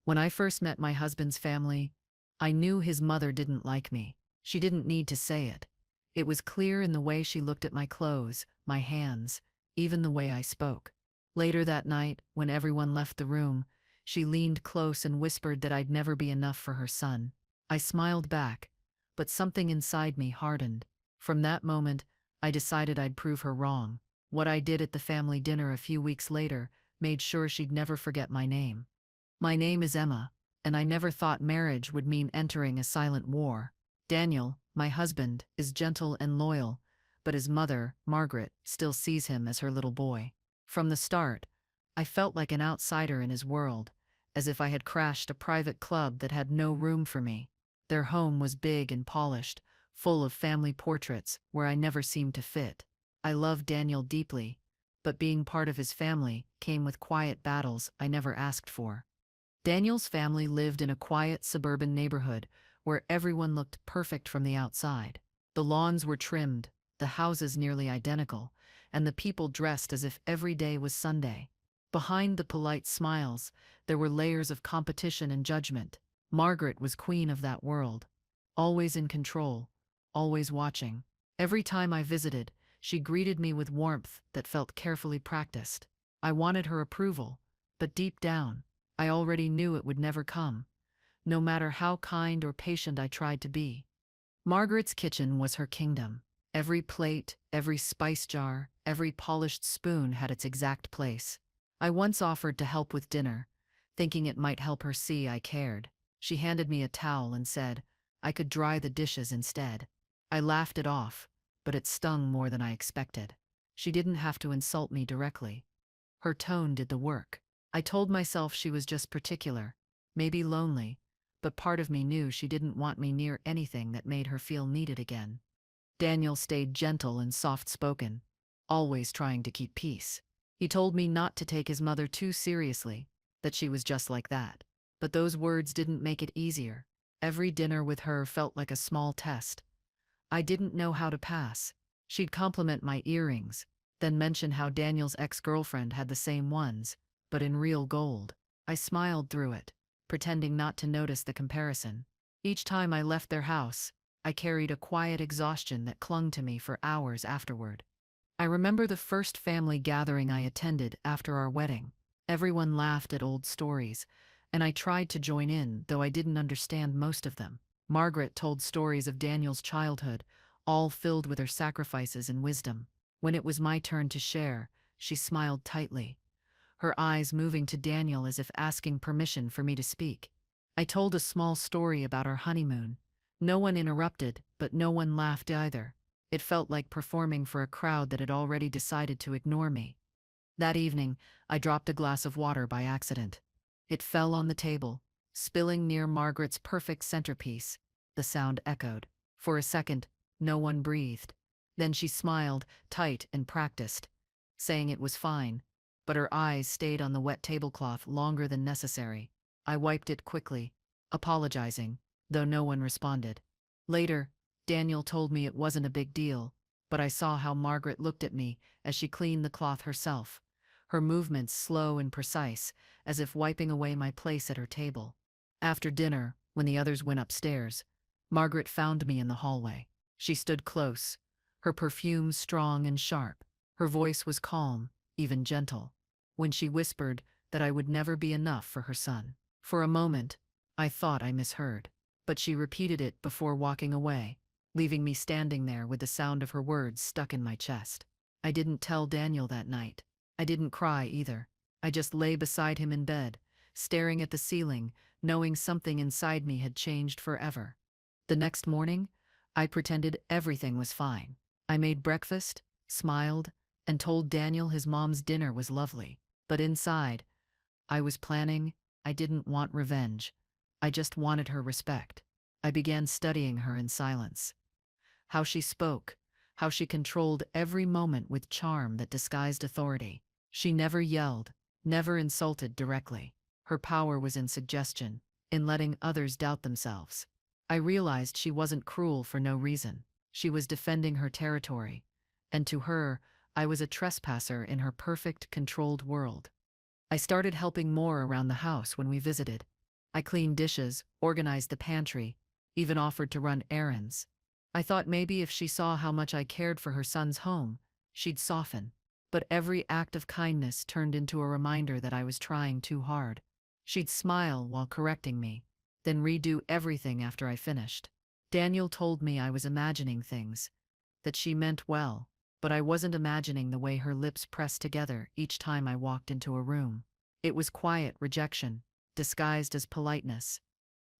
When I first met my husband's family, I knew his mother didn't like me. She didn't need to say it. It was clear in the way she looked at my clothes, my hands, even the way I spoke. Later that night, when everyone left the room, she leaned close and whispered that I'd never be enough for her son. I smiled back, but something inside me hardened. From that moment, I decided I'd prove her wrong. What I did at the family dinner a few weeks later made sure she'd never forget my name. My name is Emma, and I never thought marriage would mean entering a silent war. Daniel, my husband, is gentle and loyal, but his mother, Margaret, still sees him as her little boy. From the start, I felt like an outsider in his world, as if I had crashed a private club that had no room for me. Their home was big and polished, full of family portraits where I never seemed to fit. I loved Daniel deeply, but being part of his family came with quiet battles I never asked for. Daniel's family lived in a quiet suburban neighborhood where everyone looked perfect from the outside. The lawns were trimmed, the houses nearly identical, and the people dressed as if every day was Sunday. Behind the polite smiles, there were layers of competition and judgment. Margaret was queen of that world, always in control, always watching. Every time I visited, she greeted me with warmth that felt carefully practiced. I wanted her approval, but deep down, I already knew it would never come, no matter how kind or patient I tried to be. Margaret's kitchen was her kingdom. Every plate, every spice jar, every polished spoon had its exact place. I once offered to help with dinner, thinking it might help her see I cared. She handed me a towel and said I could dry the dishes instead. I laughed it off, but it stung more than I expected. She didn't have to insult me directly. Her tone did the work. I told myself she was just particular, maybe lonely, but part of me knew she didn't want me near anything that made her feel needed again. Daniel stayed gentle and soft-spoken, always trying to keep peace. He told me not to take his mother too seriously, that she was just like that. But those words didn't make it easier. Every dinner with her felt like a small test. I didn't know how to pass. She'd compliment my earrings, then mention how Daniel's ex-girlfriend had the same ones, but in real gold. I smiled through it, pretending not to notice the comparison. Each time I left their house, I carried a quiet exhaustion that clung to me for hours afterward. I remember the first family gathering I attended after our wedding. Everyone laughed at old stories, and I tried to join in, though I didn't understand most of them. Margaret told stories of Daniel's childhood, all filled with her sacrifices and wisdom. When it was my turn to share, she smiled tightly, her eyes moving to Daniel as if asking permission for me to speak. I told a small story about our honeymoon. No one interrupted, but no one laughed either. It felt like performing for a crowd that had already decided to ignore me. That evening, I dropped a glass of water by accident. It fell on the table, spilling near Margaret's perfect centerpiece. The sound echoed. For a second, no one breathed. Then she smiled, tight and practiced, saying it was fine, but her eyes stayed on the wet tablecloth longer than necessary. I wiped it quickly, apologizing, though no one responded. Later, Daniel told me it wasn't a big deal, but I saw how Margaret looked at me as she cleaned the cloth herself, her movements slow and precise, as if wiping away my place at her table. After dinner, when the others went upstairs, Margaret found me in the hallway. She stood close, her perfume strong and sharp. Her voice was calm, even gentle, when she whispered that I would never be enough for her son. For a moment, I thought I misheard, but she repeated it before walking away, leaving me standing there with the sound of her words stuck in my chest. I didn't tell Daniel that night. I didn't cry either. I just lay beside him in bed, staring at the ceiling, knowing something inside me had changed forever. The next morning, I pretended everything was fine. I made breakfast, smiled, and told Daniel his mom's dinner was lovely. But inside, I was planning. I didn't want revenge. I just wanted her respect. I began studying her in silence. How she spoke, how she controlled every moment with charm that disguised authority. She never yelled, never insulted directly. Her power was in suggestion, in letting others doubt themselves. I realized she wasn't cruel for no reason. She was defending her territory, and to her, I was a trespasser in her perfect, controlled world. I started helping more around the house when we visited. I cleaned dishes, organized the pantry, even offered to run errands. I thought maybe if she saw how much I cared for her son's home, she'd soften. But every act of kindness turned into a reminder that I was trying too hard. She'd smile while correcting me, then redo everything after I finished. Daniel told me I was imagining things, that she meant well, but I wasn't imagining the way her lips pressed together each time I walked into a room. It was quiet rejection, disguised as politeness.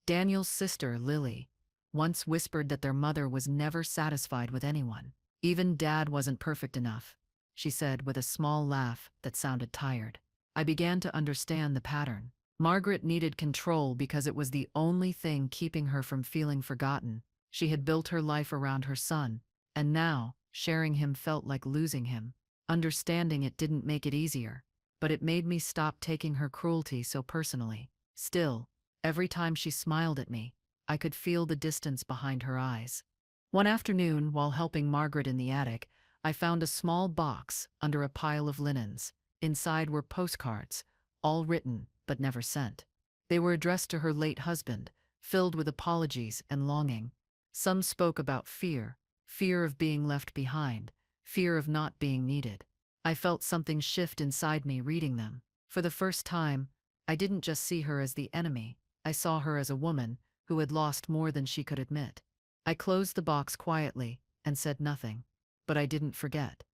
Daniel's sister, Lily, once whispered that their mother was never satisfied with anyone. Even Dad wasn't perfect enough, she said with a small laugh that sounded tired. I began to understand the pattern. Margaret needed control because it was the only thing keeping her from feeling forgotten. She had built her life around her son, and now, sharing him felt like losing him. Understanding it didn't make it easier, but it made me stop taking her cruelty so personally. Still, every time she smiled at me, I could feel the distance behind her eyes. One afternoon, while helping Margaret in the attic, I found a small box under a pile of linens. Inside were postcards, all written but never sent. They were addressed to her late husband, filled with apologies and longing. Some spoke about fear, fear of being left behind, fear of not being needed. I felt something shift inside me reading them. For the first time, I didn't just see her as the enemy, I saw her as a woman who had lost more than she could admit. I closed the box quietly and said nothing, but I didn't forget.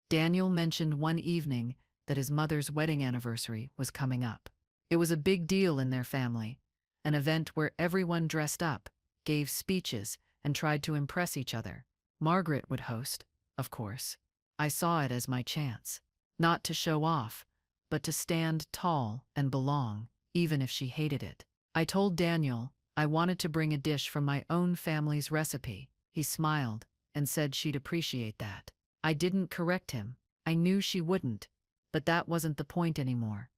Daniel mentioned one evening that his mother's wedding anniversary was coming up. It was a big deal in their family, an event where everyone dressed up, gave speeches, and tried to impress each other. Margaret would host, of course. I saw it as my chance, not to show off, but to stand tall and belong, even if she hated it. I told Daniel I wanted to bring a dish from my own family's recipe. He smiled and said she'd appreciate that. I didn't correct him. I knew she wouldn't, but that wasn't the point anymore.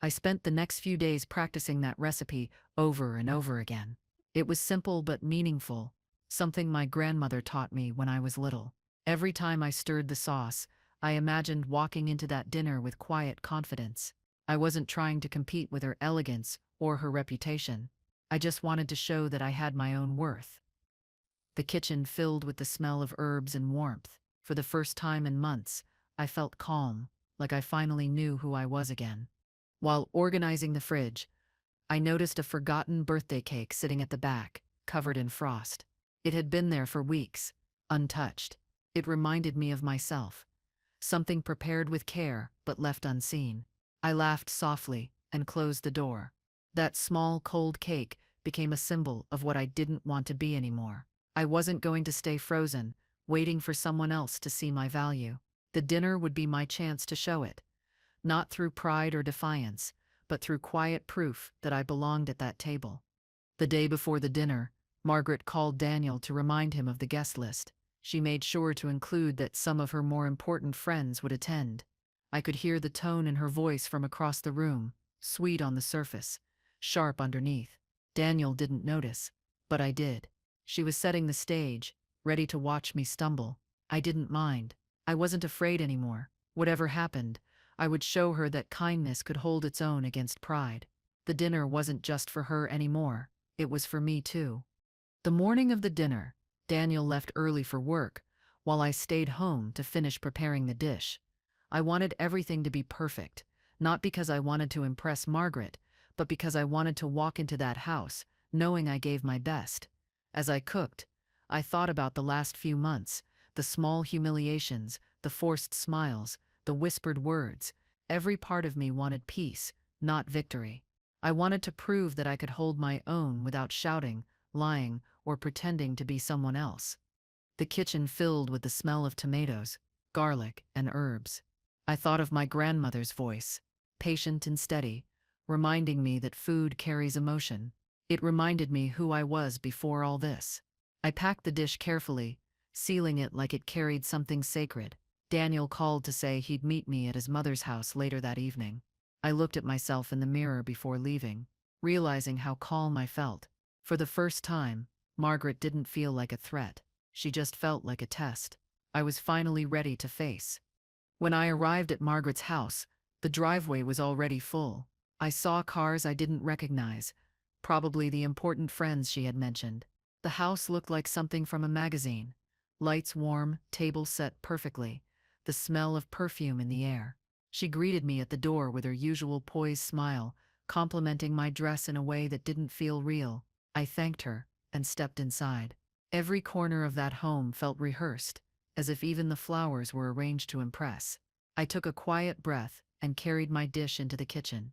I spent the next few days practicing that recipe over and over again. It was simple but meaningful, something my grandmother taught me when I was little. Every time I stirred the sauce, I imagined walking into that dinner with quiet confidence. I wasn't trying to compete with her elegance or her reputation. I just wanted to show that I had my own worth. The kitchen filled with the smell of herbs and warmth. For the first time in months, I felt calm, like I finally knew who I was again. While organizing the fridge, I noticed a forgotten birthday cake sitting at the back, covered in frost. It had been there for weeks, untouched. It reminded me of myself, something prepared with care but left unseen. I laughed softly and closed the door. That small, cold cake became a symbol of what I didn't want to be anymore. I wasn't going to stay frozen, waiting for someone else to see my value. The dinner would be my chance to show it, not through pride or defiance, but through quiet proof that I belonged at that table. The day before the dinner, Margaret called Daniel to remind him of the guest list. She made sure to include that some of her more important friends would attend. I could hear the tone in her voice from across the room, sweet on the surface, sharp underneath. Daniel didn't notice, but I did. She was setting the stage, ready to watch me stumble. I didn't mind. I wasn't afraid anymore. Whatever happened, I would show her that kindness could hold its own against pride. The dinner wasn't just for her anymore. It was for me too. The morning of the dinner, Daniel left early for work, while I stayed home to finish preparing the dish. I wanted everything to be perfect, not because I wanted to impress Margaret, but because I wanted to walk into that house, knowing I gave my best. As I cooked, I thought about the last few months, the small humiliations, the forced smiles, the whispered words. Every part of me wanted peace, not victory. I wanted to prove that I could hold my own without shouting, lying, or pretending to be someone else. The kitchen filled with the smell of tomatoes, garlic, and herbs. I thought of my grandmother's voice, patient and steady, reminding me that food carries emotion. It reminded me who I was before all this. I packed the dish carefully, sealing it like it carried something sacred. Daniel called to say he'd meet me at his mother's house later that evening. I looked at myself in the mirror before leaving, realizing how calm I felt. For the first time, Margaret didn't feel like a threat. She just felt like a test I was finally ready to face. When I arrived at Margaret's house, the driveway was already full. I saw cars I didn't recognize, probably the important friends she had mentioned. The house looked like something from a magazine. Lights warm, table set perfectly, the smell of perfume in the air. She greeted me at the door with her usual poised smile, complimenting my dress in a way that didn't feel real. I thanked her and stepped inside. Every corner of that home felt rehearsed, as if even the flowers were arranged to impress. I took a quiet breath and carried my dish into the kitchen.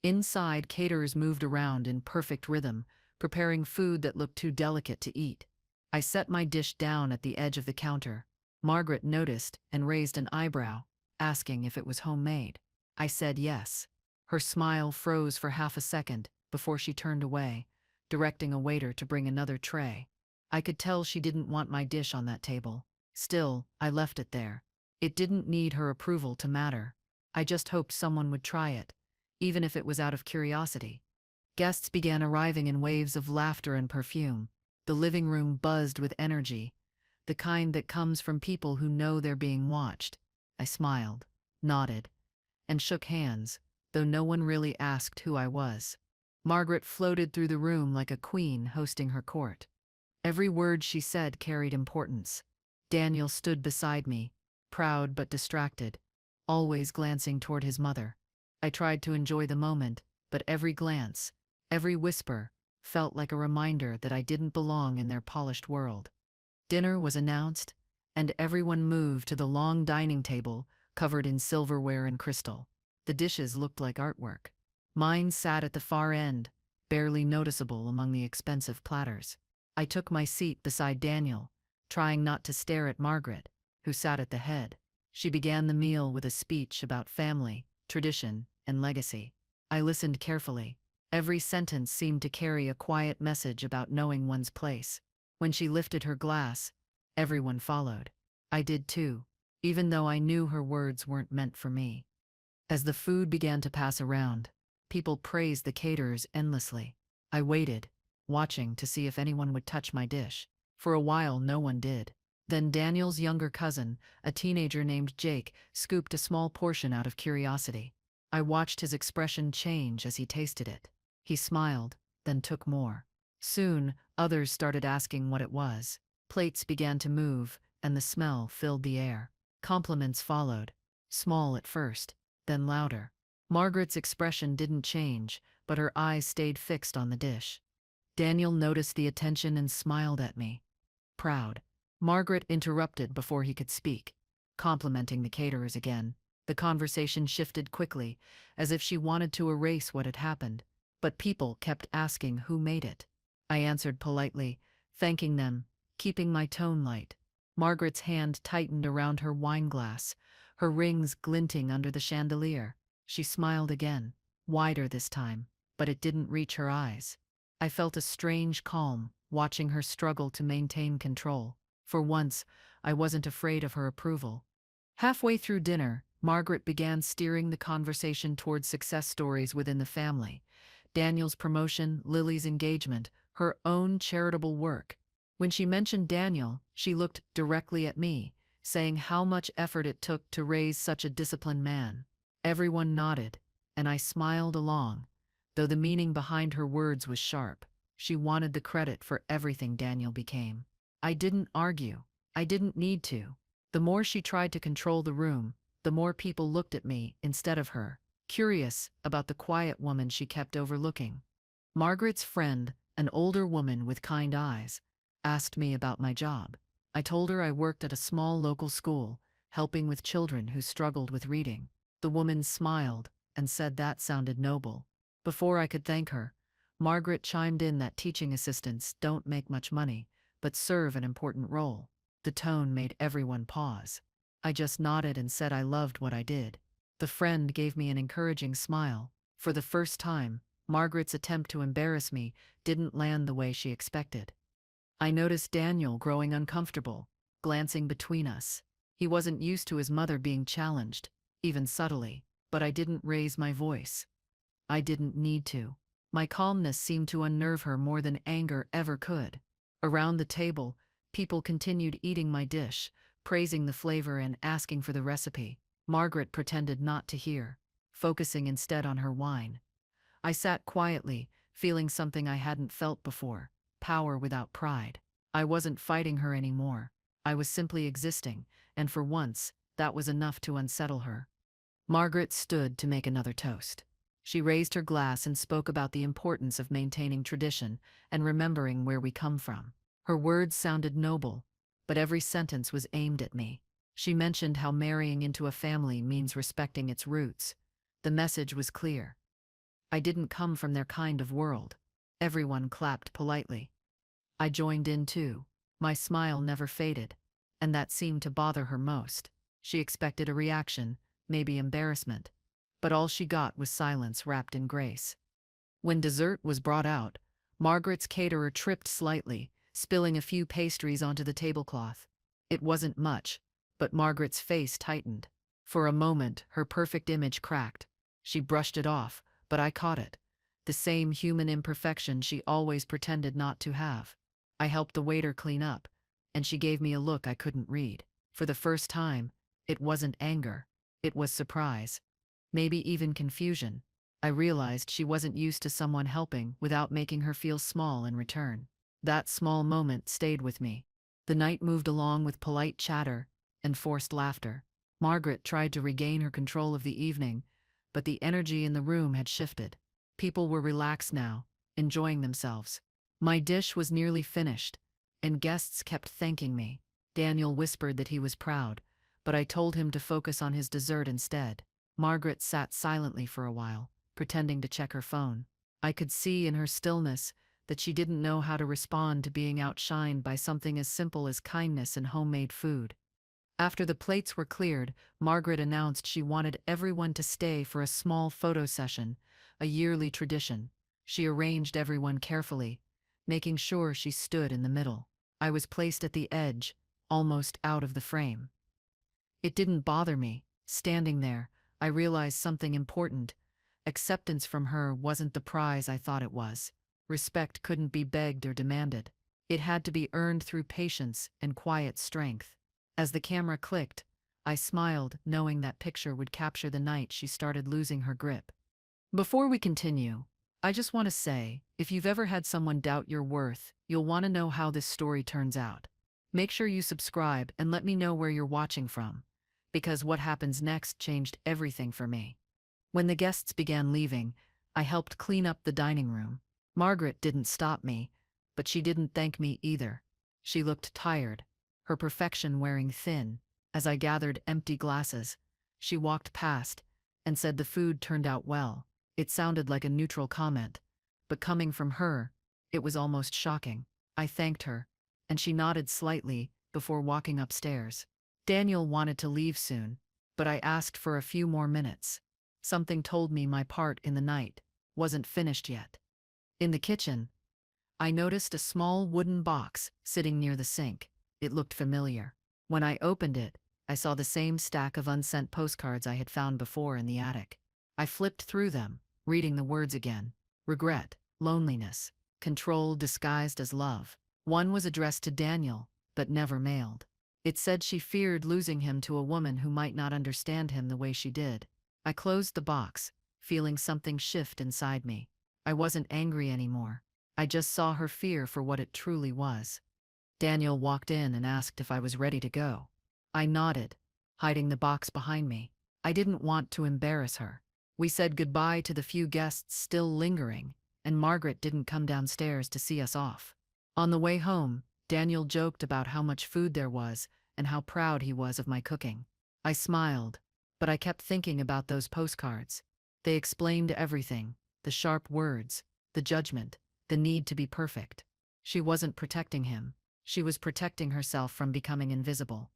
Inside, caterers moved around in perfect rhythm, preparing food that looked too delicate to eat. I set my dish down at the edge of the counter. Margaret noticed and raised an eyebrow, asking if it was homemade. I said yes. Her smile froze for half a second before she turned away, directing a waiter to bring another tray. I could tell she didn't want my dish on that table. Still, I left it there. It didn't need her approval to matter. I just hoped someone would try it, even if it was out of curiosity. Guests began arriving in waves of laughter and perfume. The living room buzzed with energy, the kind that comes from people who know they're being watched. I smiled, nodded, and shook hands, though no one really asked who I was. Margaret floated through the room like a queen hosting her court. Every word she said carried importance. Daniel stood beside me, proud but distracted, always glancing toward his mother. I tried to enjoy the moment, but every glance, every whisper, felt like a reminder that I didn't belong in their polished world. Dinner was announced, and everyone moved to the long dining table covered in silverware and crystal. The dishes looked like artwork. Mine sat at the far end, barely noticeable among the expensive platters. I took my seat beside Daniel, trying not to stare at Margaret, who sat at the head. She began the meal with a speech about family, tradition, and legacy. I listened carefully. Every sentence seemed to carry a quiet message about knowing one's place. When she lifted her glass, everyone followed. I did too, even though I knew her words weren't meant for me. As the food began to pass around, people praised the caterers endlessly. I waited, watching to see if anyone would touch my dish. For a while, no one did. Then Daniel's younger cousin, a teenager named Jake, scooped a small portion out of curiosity. I watched his expression change as he tasted it. He smiled, then took more. Soon, others started asking what it was. Plates began to move, and the smell filled the air. Compliments followed, small at first, then louder. Margaret's expression didn't change, but her eyes stayed fixed on the dish. Daniel noticed the attention and smiled at me. Proud. Margaret interrupted before he could speak, complimenting the caterers again. The conversation shifted quickly, as if she wanted to erase what had happened. But people kept asking who made it. I answered politely, thanking them, keeping my tone light. Margaret's hand tightened around her wine glass, her rings glinting under the chandelier. She smiled again, wider this time, but it didn't reach her eyes. I felt a strange calm, watching her struggle to maintain control. For once, I wasn't afraid of her approval. Halfway through dinner, Margaret began steering the conversation toward success stories within the family. Daniel's promotion, Lily's engagement, her own charitable work. When she mentioned Daniel, she looked directly at me, saying how much effort it took to raise such a disciplined man. Everyone nodded, and I smiled along, though the meaning behind her words was sharp. She wanted the credit for everything Daniel became. I didn't argue. I didn't need to. The more she tried to control the room, the more people looked at me instead of her, curious about the quiet woman she kept overlooking. Margaret's friend, an older woman with kind eyes, asked me about my job. I told her I worked at a small local school, helping with children who struggled with reading. The woman smiled and said that sounded noble. Before I could thank her, Margaret chimed in that teaching assistants don't make much money, but serve an important role. The tone made everyone pause. I just nodded and said I loved what I did. The friend gave me an encouraging smile. For the first time, Margaret's attempt to embarrass me didn't land the way she expected. I noticed Daniel growing uncomfortable, glancing between us. He wasn't used to his mother being challenged, even subtly, but I didn't raise my voice. I didn't need to. My calmness seemed to unnerve her more than anger ever could. Around the table, people continued eating my dish, praising the flavor and asking for the recipe. Margaret pretended not to hear, focusing instead on her wine. I sat quietly, feeling something I hadn't felt before, power without pride. I wasn't fighting her anymore. I was simply existing, and for once, that was enough to unsettle her. Margaret stood to make another toast. She raised her glass and spoke about the importance of maintaining tradition and remembering where we come from. Her words sounded noble, but every sentence was aimed at me. She mentioned how marrying into a family means respecting its roots. The message was clear. I didn't come from their kind of world. Everyone clapped politely. I joined in too. My smile never faded, and that seemed to bother her most. She expected a reaction, maybe embarrassment, but all she got was silence wrapped in grace. When dessert was brought out, Margaret's caterer tripped slightly, spilling a few pastries onto the tablecloth. It wasn't much, but Margaret's face tightened. For a moment, her perfect image cracked. She brushed it off, but I caught it. The same human imperfection she always pretended not to have. I helped the waiter clean up, and she gave me a look I couldn't read. For the first time, it wasn't anger. It was surprise. Maybe even confusion. I realized she wasn't used to someone helping without making her feel small in return. That small moment stayed with me. The night moved along with polite chatter and forced laughter. Margaret tried to regain her control of the evening, but the energy in the room had shifted. People were relaxed now, enjoying themselves. My dish was nearly finished, and guests kept thanking me. Daniel whispered that he was proud, but I told him to focus on his dessert instead. Margaret sat silently for a while, pretending to check her phone. I could see in her stillness that she didn't know how to respond to being outshined by something as simple as kindness and homemade food. After the plates were cleared, Margaret announced she wanted everyone to stay for a small photo session, a yearly tradition. She arranged everyone carefully, making sure she stood in the middle. I was placed at the edge, almost out of the frame. It didn't bother me. Standing there, I realized something important. Acceptance from her wasn't the prize I thought it was. Respect couldn't be begged or demanded. It had to be earned through patience and quiet strength. As the camera clicked, I smiled, knowing that picture would capture the night she started losing her grip. Before we continue, I just want to say, if you've ever had someone doubt your worth, you'll want to know how this story turns out. Make sure you subscribe and let me know where you're watching from, because what happens next changed everything for me. When the guests began leaving, I helped clean up the dining room. Margaret didn't stop me, but she didn't thank me either. She looked tired, her perfection wearing thin. As I gathered empty glasses, she walked past and said the food turned out well. It sounded like a neutral comment, but coming from her, it was almost shocking. I thanked her, and she nodded slightly before walking upstairs. Daniel wanted to leave soon, but I asked for a few more minutes. Something told me my part in the night wasn't finished yet. In the kitchen, I noticed a small wooden box sitting near the sink. It looked familiar. When I opened it, I saw the same stack of unsent postcards I had found before in the attic. I flipped through them, reading the words again. Regret, loneliness, control disguised as love. One was addressed to Daniel, but never mailed. It said she feared losing him to a woman who might not understand him the way she did. I closed the box, feeling something shift inside me. I wasn't angry anymore. I just saw her fear for what it truly was. Daniel walked in and asked if I was ready to go. I nodded, hiding the box behind me. I didn't want to embarrass her. We said goodbye to the few guests still lingering, and Margaret didn't come downstairs to see us off. On the way home, Daniel joked about how much food there was and how proud he was of my cooking. I smiled, but I kept thinking about those postcards. They explained everything: the sharp words, the judgment, the need to be perfect. She wasn't protecting him. She was protecting herself from becoming invisible.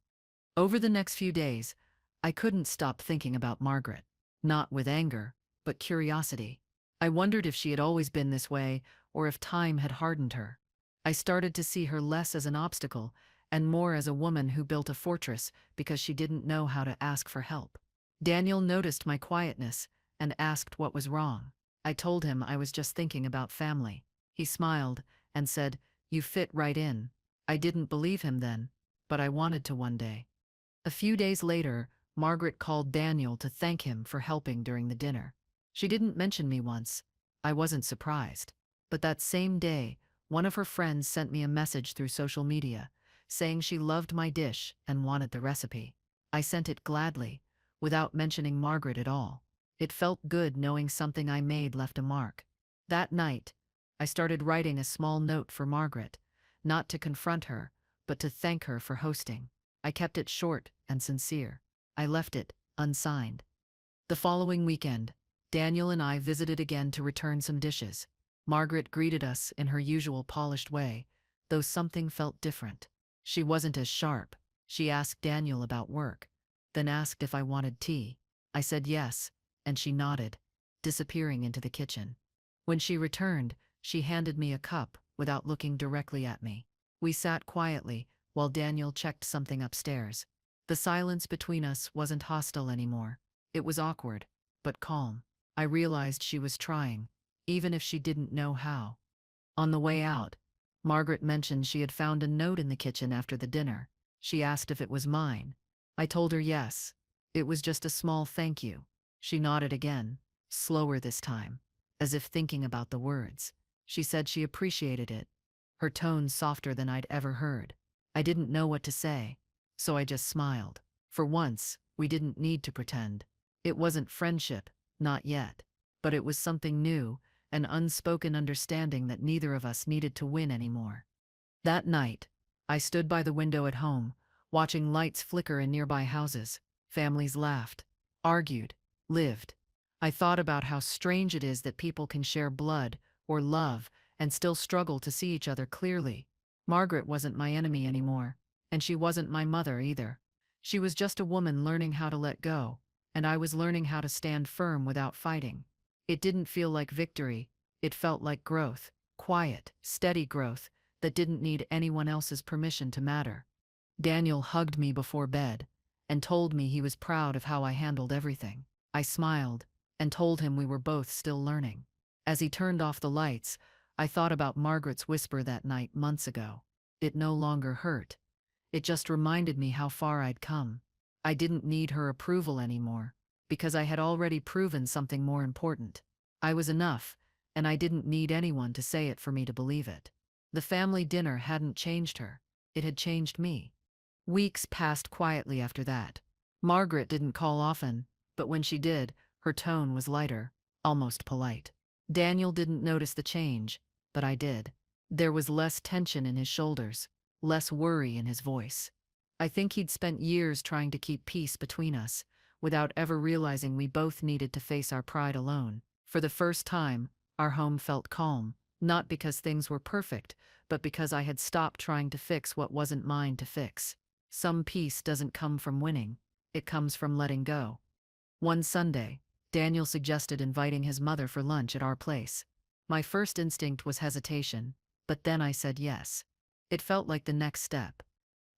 Over the next few days, I couldn't stop thinking about Margaret. Not with anger, but curiosity. I wondered if she had always been this way, or if time had hardened her. I started to see her less as an obstacle and more as a woman who built a fortress because she didn't know how to ask for help. Daniel noticed my quietness and asked what was wrong. I told him I was just thinking about family. He smiled and said, "You fit right in." I didn't believe him then, but I wanted to one day. A few days later, Margaret called Daniel to thank him for helping during the dinner. She didn't mention me once. I wasn't surprised. But that same day, one of her friends sent me a message through social media, saying she loved my dish and wanted the recipe. I sent it gladly, without mentioning Margaret at all. It felt good knowing something I made left a mark. That night, I started writing a small note for Margaret, not to confront her, but to thank her for hosting. I kept it short and sincere. I left it unsigned. The following weekend, Daniel and I visited again to return some dishes. Margaret greeted us in her usual polished way, though something felt different. She wasn't as sharp. She asked Daniel about work, then asked if I wanted tea. I said yes, and she nodded, disappearing into the kitchen. When she returned, she handed me a cup without looking directly at me. We sat quietly while Daniel checked something upstairs. The silence between us wasn't hostile anymore. It was awkward, but calm. I realized she was trying, even if she didn't know how. On the way out, Margaret mentioned she had found a note in the kitchen after the dinner. She asked if it was mine. I told her yes. It was just a small thank you. She nodded again, slower this time, as if thinking about the words. She said she appreciated it, her tone softer than I'd ever heard. I didn't know what to say, so I just smiled. For once, we didn't need to pretend. It wasn't friendship, not yet, but it was something new, an unspoken understanding that neither of us needed to win anymore. That night, I stood by the window at home, watching lights flicker in nearby houses. Families laughed, argued, lived. I thought about how strange it is that people can share blood or love and still struggle to see each other clearly. Margaret wasn't my enemy anymore, and she wasn't my mother either. She was just a woman learning how to let go, and I was learning how to stand firm without fighting. It didn't feel like victory, it felt like growth, quiet, steady growth that didn't need anyone else's permission to matter. Daniel hugged me before bed and told me he was proud of how I handled everything. I smiled and told him we were both still learning. As he turned off the lights, I thought about Margaret's whisper that night months ago. It no longer hurt. It just reminded me how far I'd come. I didn't need her approval anymore, because I had already proven something more important. I was enough, and I didn't need anyone to say it for me to believe it. The family dinner hadn't changed her. It had changed me. Weeks passed quietly after that. Margaret didn't call often, but when she did, her tone was lighter, almost polite. Daniel didn't notice the change, but I did. There was less tension in his shoulders, less worry in his voice. I think he'd spent years trying to keep peace between us, without ever realizing we both needed to face our pride alone. For the first time, our home felt calm, not because things were perfect, but because I had stopped trying to fix what wasn't mine to fix. Some peace doesn't come from winning, it comes from letting go. One Sunday, Daniel suggested inviting his mother for lunch at our place. My first instinct was hesitation, but then I said yes. It felt like the next step.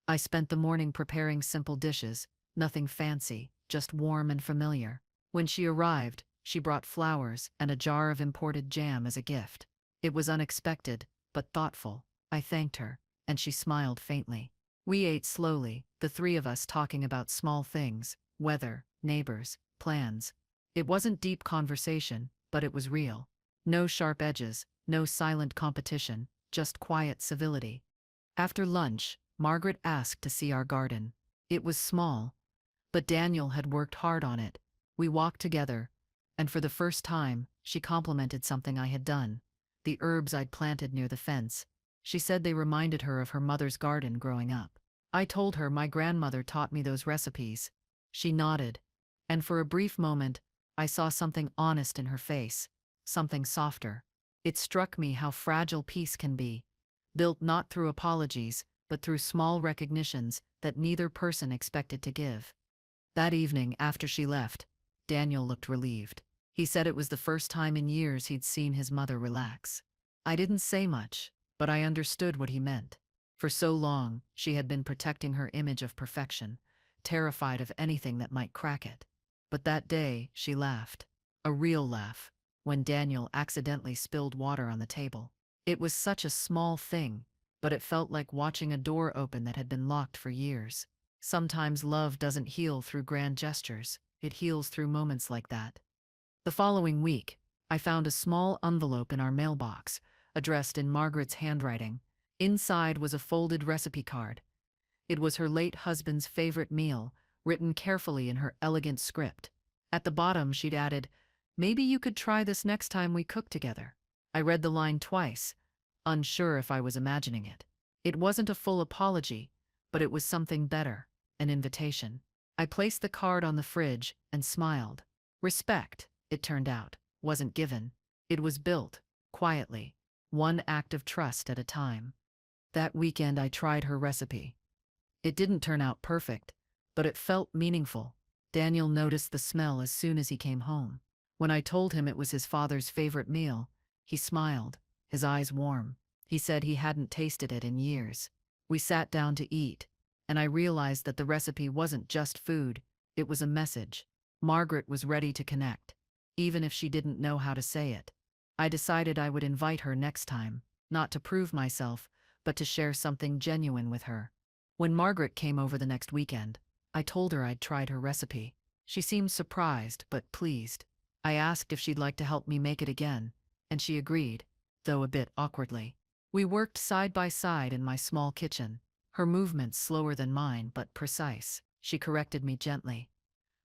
I spent the morning preparing simple dishes, nothing fancy, just warm and familiar. When she arrived, she brought flowers and a jar of imported jam as a gift. It was unexpected, but thoughtful. I thanked her, and she smiled faintly. We ate slowly, the three of us talking about small things, weather, neighbors, plans. It wasn't deep conversation, but it was real. No sharp edges, no silent competition, just quiet civility. After lunch, Margaret asked to see our garden. It was small, but Daniel had worked hard on it. We walked together, and for the first time, she complimented something I had done. The herbs I'd planted near the fence. She said they reminded her of her mother's garden growing up. I told her my grandmother taught me those recipes. She nodded, and for a brief moment, I saw something honest in her face, something softer. It struck me how fragile peace can be, built not through apologies, but through small recognitions that neither person expected to give. That evening, after she left, Daniel looked relieved. He said it was the first time in years he'd seen his mother relax. I didn't say much, but I understood what he meant. For so long, she had been protecting her image of perfection, terrified of anything that might crack it. But that day, she laughed. A real laugh, when Daniel accidentally spilled water on the table. It was such a small thing, but it felt like watching a door open that had been locked for years. Sometimes love doesn't heal through grand gestures, it heals through moments like that. The following week, I found a small envelope in our mailbox, addressed in Margaret's handwriting. Inside was a folded recipe card. It was her late husband's favorite meal, written carefully in her elegant script. At the bottom, she'd added, "Maybe you could try this next time we cook together." I read the line twice, unsure if I was imagining it. It wasn't a full apology, but it was something better, an invitation. I placed the card on the fridge and smiled. Respect, it turned out, wasn't given. It was built, quietly, one act of trust at a time. That weekend I tried her recipe. It didn't turn out perfect, but it felt meaningful. Daniel noticed the smell as soon as he came home. When I told him it was his father's favorite meal, he smiled, his eyes warm. He said he hadn't tasted it in years. We sat down to eat, and I realized that the recipe wasn't just food, it was a message. Margaret was ready to connect, even if she didn't know how to say it. I decided I would invite her next time, not to prove myself, but to share something genuine with her. When Margaret came over the next weekend, I told her I'd tried her recipe. She seemed surprised but pleased. I asked if she'd like to help me make it again, and she agreed, though a bit awkwardly. We worked side by side in my small kitchen, her movements slower than mine but precise. She corrected me gently.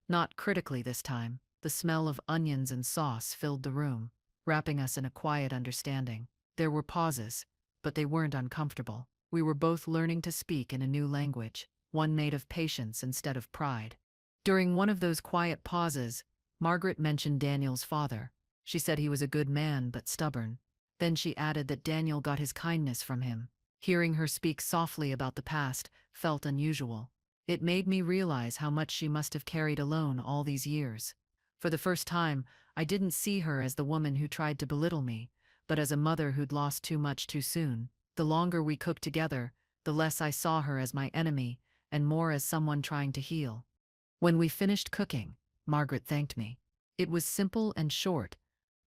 Not critically this time. The smell of onions and sauce filled the room, wrapping us in a quiet understanding. There were pauses, but they weren't uncomfortable. We were both learning to speak in a new language, one made of patience instead of pride. During one of those quiet pauses, Margaret mentioned Daniel's father. She said he was a good man but stubborn. Then she added that Daniel got his kindness from him. Hearing her speak softly about the past felt unusual. It made me realize how much she must have carried alone all these years. For the first time, I didn't see her as the woman who tried to belittle me, but as a mother who'd lost too much too soon. The longer we cooked together, the less I saw her as my enemy, and more as someone trying to heal. When we finished cooking, Margaret thanked me. It was simple and short,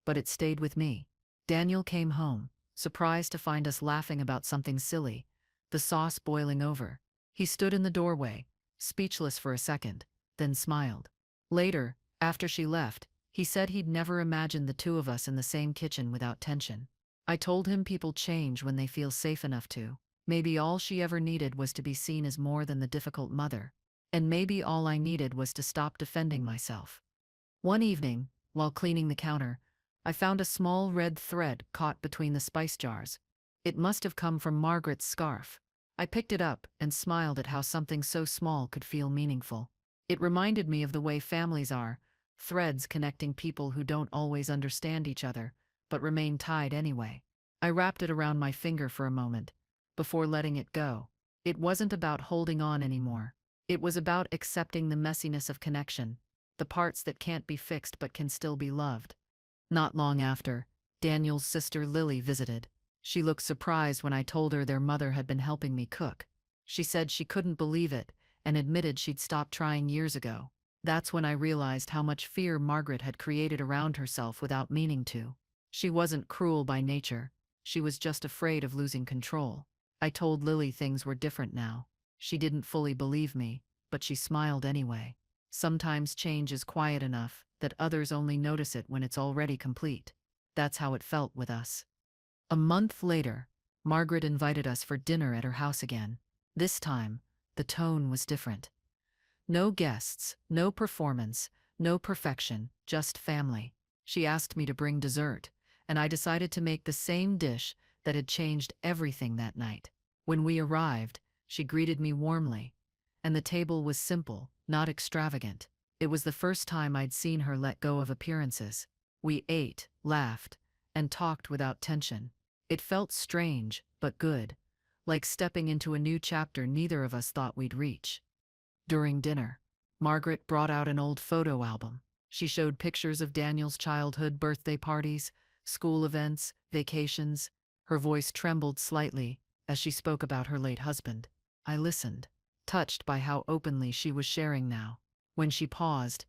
but it stayed with me. Daniel came home, surprised to find us laughing about something silly, the sauce boiling over. He stood in the doorway, speechless for a second, then smiled. Later, after she left, he said he'd never imagined the two of us in the same kitchen without tension. I told him people change when they feel safe enough to. Maybe all she ever needed was to be seen as more than the difficult mother. And maybe all I needed was to stop defending myself. One evening, while cleaning the counter, I found a small red thread caught between the spice jars. It must have come from Margaret's scarf. I picked it up and smiled at how something so small could feel meaningful. It reminded me of the way families are, threads connecting people who don't always understand each other, but remain tied anyway. I wrapped it around my finger for a moment, before letting it go. It wasn't about holding on anymore. It was about accepting the messiness of connection, the parts that can't be fixed but can still be loved. Not long after, Daniel's sister Lily visited. She looked surprised when I told her their mother had been helping me cook. She said she couldn't believe it and admitted she'd stopped trying years ago. That's when I realized how much fear Margaret had created around herself without meaning to. She wasn't cruel by nature. She was just afraid of losing control. I told Lily things were different now. She didn't fully believe me, but she smiled anyway. Sometimes change is quiet enough that others only notice it when it's already complete. That's how it felt with us. A month later, Margaret invited us for dinner at her house again. This time, the tone was different. No guests, no performance, no perfection, just family. She asked me to bring dessert, and I decided to make the same dish that had changed everything that night. When we arrived, she greeted me warmly, and the table was simple, not extravagant. It was the first time I'd seen her let go of appearances. We ate, laughed, and talked without tension. It felt strange, but good, like stepping into a new chapter neither of us thought we'd reach. During dinner, Margaret brought out an old photo album. She showed pictures of Daniel's childhood birthday parties, school events, vacations. Her voice trembled slightly as she spoke about her late husband. I listened, touched by how openly she was sharing now. When she paused,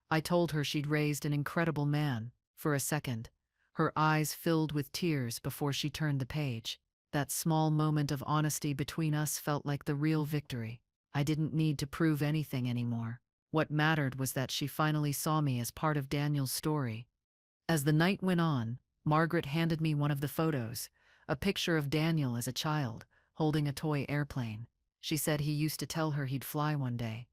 I told her she'd raised an incredible man. For a second, her eyes filled with tears before she turned the page. That small moment of honesty between us felt like the real victory. I didn't need to prove anything anymore. What mattered was that she finally saw me as part of Daniel's story. As the night went on, Margaret handed me one of the photos, A picture of Daniel as a child, holding a toy airplane. She said he used to tell her he'd fly one day.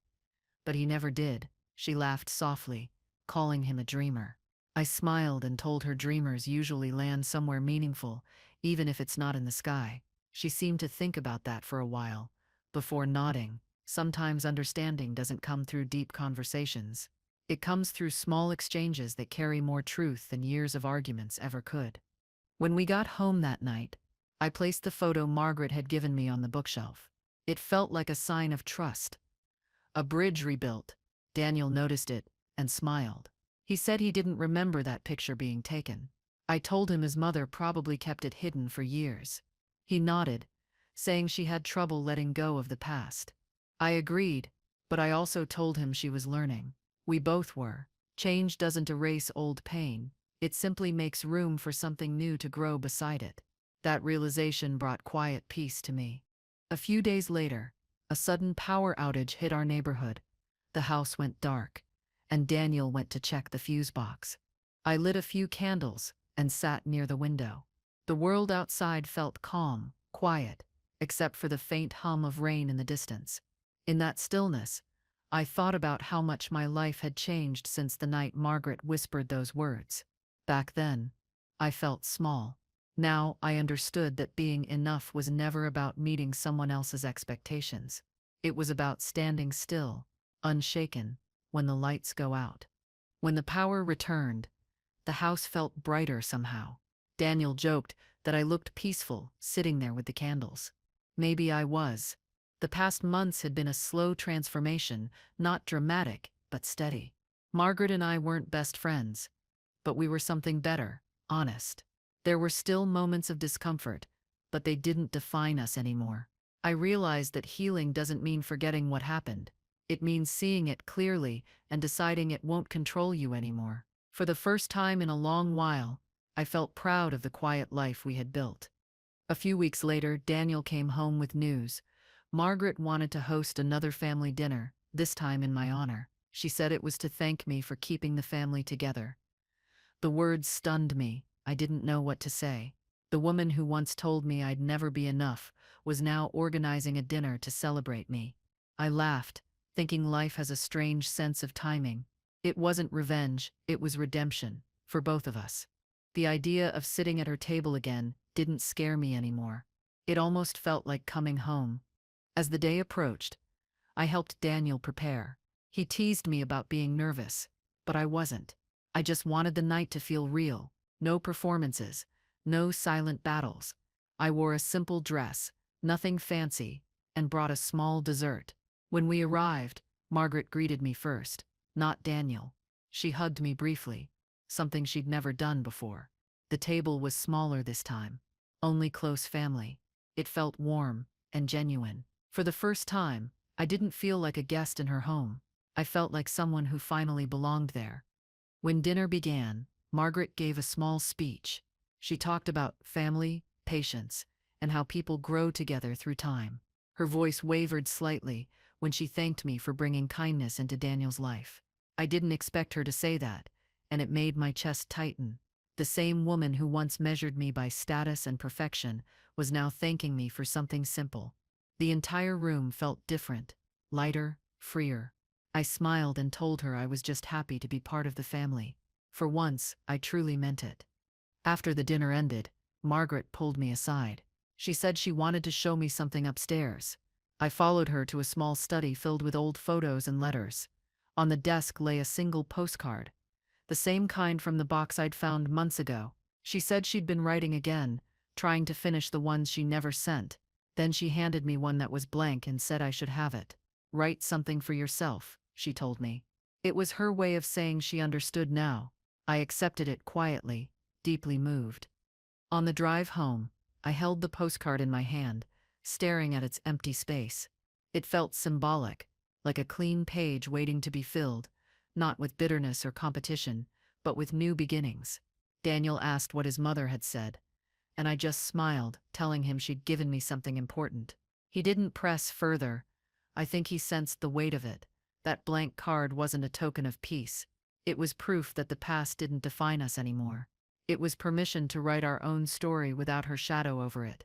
But he never did. She laughed softly, calling him a dreamer. I smiled and told her dreamers usually land somewhere meaningful, even if it's not in the sky. She seemed to think about that for a while, before nodding. Sometimes understanding doesn't come through deep conversations. It comes through small exchanges that carry more truth than years of arguments ever could. When we got home that night, I placed the photo Margaret had given me on the bookshelf. It felt like a sign of trust. A bridge rebuilt. Daniel noticed it and smiled. He said he didn't remember that picture being taken. I told him his mother probably kept it hidden for years. He nodded, saying she had trouble letting go of the past. I agreed, but I also told him she was learning. We both were. Change doesn't erase old pain. It simply makes room for something new to grow beside it. That realization brought quiet peace to me. A few days later, a sudden power outage hit our neighborhood. The house went dark, and Daniel went to check the fuse box. I lit a few candles and sat near the window. The world outside felt calm, quiet, except for the faint hum of rain in the distance. In that stillness, I thought about how much my life had changed since the night Margaret whispered those words. Back then, I felt small. Now I understood that being enough was never about meeting someone else's expectations. It was about standing still, unshaken, when the lights go out. When the power returned, the house felt brighter somehow. Daniel joked that I looked peaceful, sitting there with the candles. Maybe I was. The past months had been a slow transformation, not dramatic, but steady. Margaret and I weren't best friends, but we were something better, honest. There were still moments of discomfort, but they didn't define us anymore. I realized that healing doesn't mean forgetting what happened. It means seeing it clearly and deciding it won't control you anymore. For the first time in a long while, I felt proud of the quiet life we had built. A few weeks later, Daniel came home with news. Margaret wanted to host another family dinner, this time in my honor. She said it was to thank me for keeping the family together. The words stunned me. I didn't know what to say. The woman who once told me I'd never be enough was now organizing a dinner to celebrate me. I laughed, thinking life has a strange sense of timing. It wasn't revenge, it was redemption, for both of us. The idea of sitting at her table again didn't scare me anymore. It almost felt like coming home. As the day approached, I helped Daniel prepare. He teased me about being nervous, but I wasn't. I just wanted the night to feel real. No performances, no silent battles. I wore a simple dress, nothing fancy, and brought a small dessert. When we arrived, Margaret greeted me first, not Daniel. She hugged me briefly, something she'd never done before. The table was smaller this time, only close family. It felt warm and genuine. For the first time, I didn't feel like a guest in her home. I felt like someone who finally belonged there. When dinner began, Margaret gave a small speech. She talked about family, patience, and how people grow together through time. Her voice wavered slightly when she thanked me for bringing kindness into Daniel's life. I didn't expect her to say that, and it made my chest tighten. The same woman who once measured me by status and perfection was now thanking me for something simple. The entire room felt different, lighter, freer. I smiled and told her I was just happy to be part of the family. For once, I truly meant it. After the dinner ended, Margaret pulled me aside. She said she wanted to show me something upstairs. I followed her to a small study filled with old photos and letters. On the desk lay a single postcard, the same kind from the box I'd found months ago. She said she'd been writing again, trying to finish the ones she never sent. Then she handed me one that was blank and said I should have it. "Write something for yourself," she told me. It was her way of saying she understood now. I accepted it quietly, deeply moved. On the drive home, I held the postcard in my hand, staring at its empty space. It felt symbolic, like a clean page waiting to be filled, not with bitterness or competition, but with new beginnings. Daniel asked what his mother had said, and I just smiled, telling him she'd given me something important. He didn't press further. I think he sensed the weight of it. That blank card wasn't a token of peace. It was proof that the past didn't define us anymore. It was permission to write our own story without her shadow over it.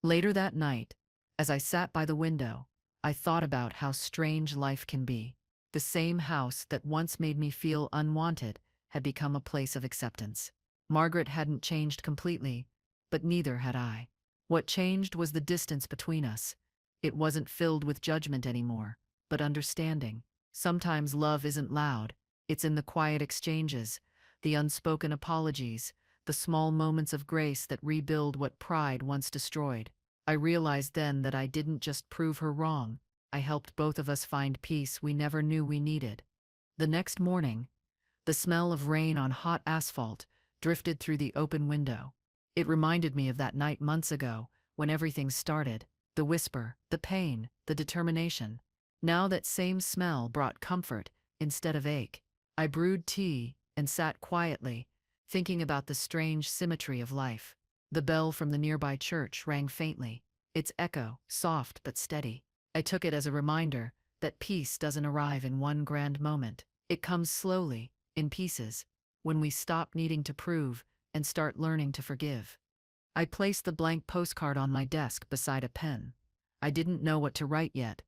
Later that night, as I sat by the window, I thought about how strange life can be. The same house that once made me feel unwanted had become a place of acceptance. Margaret hadn't changed completely, but neither had I. What changed was the distance between us. It wasn't filled with judgment anymore, but understanding. Sometimes love isn't loud. It's in the quiet exchanges, the unspoken apologies, the small moments of grace that rebuild what pride once destroyed. I realized then that I didn't just prove her wrong, I helped both of us find peace we never knew we needed. The next morning, the smell of rain on hot asphalt drifted through the open window. It reminded me of that night months ago, when everything started, the whisper, the pain, the determination. Now that same smell brought comfort instead of ache. I brewed tea and sat quietly, thinking about the strange symmetry of life. The bell from the nearby church rang faintly, its echo soft but steady. I took it as a reminder that peace doesn't arrive in one grand moment. It comes slowly, in pieces, when we stop needing to prove and start learning to forgive. I placed the blank postcard on my desk beside a pen. I didn't know what to write yet,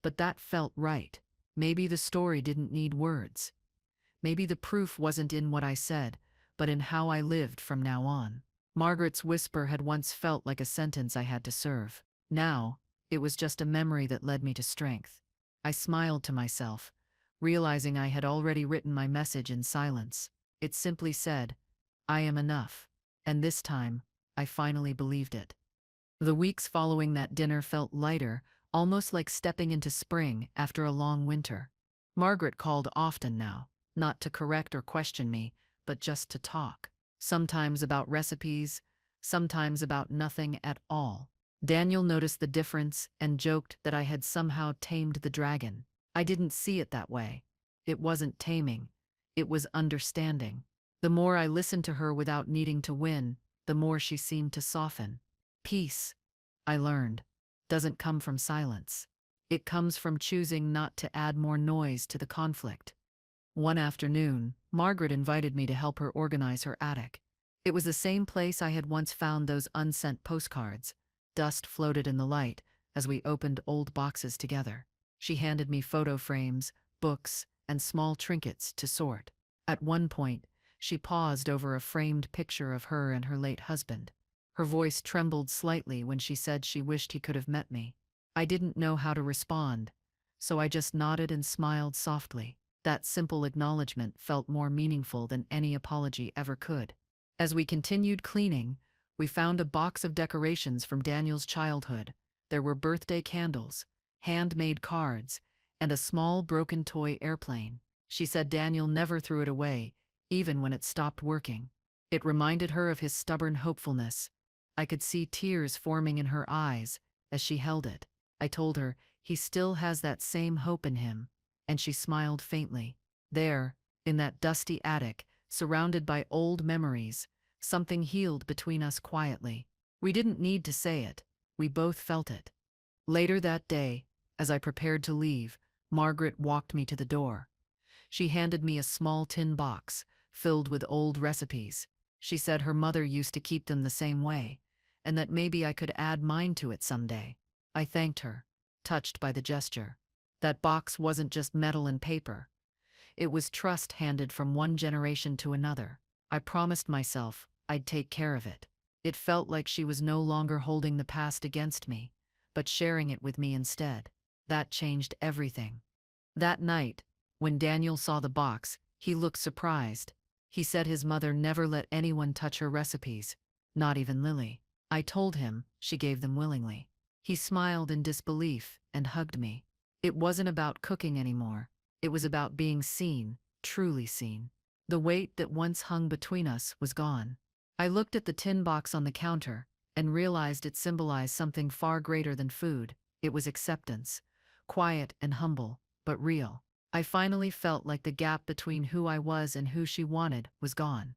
but that felt right. Maybe the story didn't need words. Maybe the proof wasn't in what I said, but in how I lived from now on. Margaret's whisper had once felt like a sentence I had to serve. Now, it was just a memory that led me to strength. I smiled to myself, realizing I had already written my message in silence. It simply said, "I am enough." And this time, I finally believed it. The weeks following that dinner felt lighter, almost like stepping into spring after a long winter. Margaret called often now, not to correct or question me, but just to talk. Sometimes about recipes, sometimes about nothing at all. Daniel noticed the difference and joked that I had somehow tamed the dragon. I didn't see it that way. It wasn't taming. It was understanding. The more I listened to her without needing to win, the more she seemed to soften. Peace, I learned, doesn't come from silence. It comes from choosing not to add more noise to the conflict. One afternoon, Margaret invited me to help her organize her attic. It was the same place I had once found those unsent postcards. Dust floated in the light as we opened old boxes together. She handed me photo frames, books, and small trinkets to sort. At one point, she paused over a framed picture of her and her late husband. Her voice trembled slightly when she said she wished he could have met me. I didn't know how to respond, so I just nodded and smiled softly. That simple acknowledgement felt more meaningful than any apology ever could. As we continued cleaning, we found a box of decorations from Daniel's childhood. There were birthday candles, handmade cards, and a small broken toy airplane. She said Daniel never threw it away, even when it stopped working. It reminded her of his stubborn hopefulness. I could see tears forming in her eyes as she held it. I told her he still has that same hope in him, and she smiled faintly. There, in that dusty attic, surrounded by old memories, something healed between us quietly. We didn't need to say it. We both felt it. Later that day, as I prepared to leave, Margaret walked me to the door. She handed me a small tin box, filled with old recipes. She said her mother used to keep them the same way, and that maybe I could add mine to it someday. I thanked her, touched by the gesture. That box wasn't just metal and paper. It was trust handed from one generation to another. I promised myself I'd take care of it. It felt like she was no longer holding the past against me, but sharing it with me instead. That changed everything. That night, when Daniel saw the box, he looked surprised. He said his mother never let anyone touch her recipes, not even Lily. I told him she gave them willingly. He smiled in disbelief and hugged me. It wasn't about cooking anymore. It was about being seen, truly seen. The weight that once hung between us was gone. I looked at the tin box on the counter and realized it symbolized something far greater than food. It was acceptance, quiet and humble, but real. I finally felt like the gap between who I was and who she wanted was gone.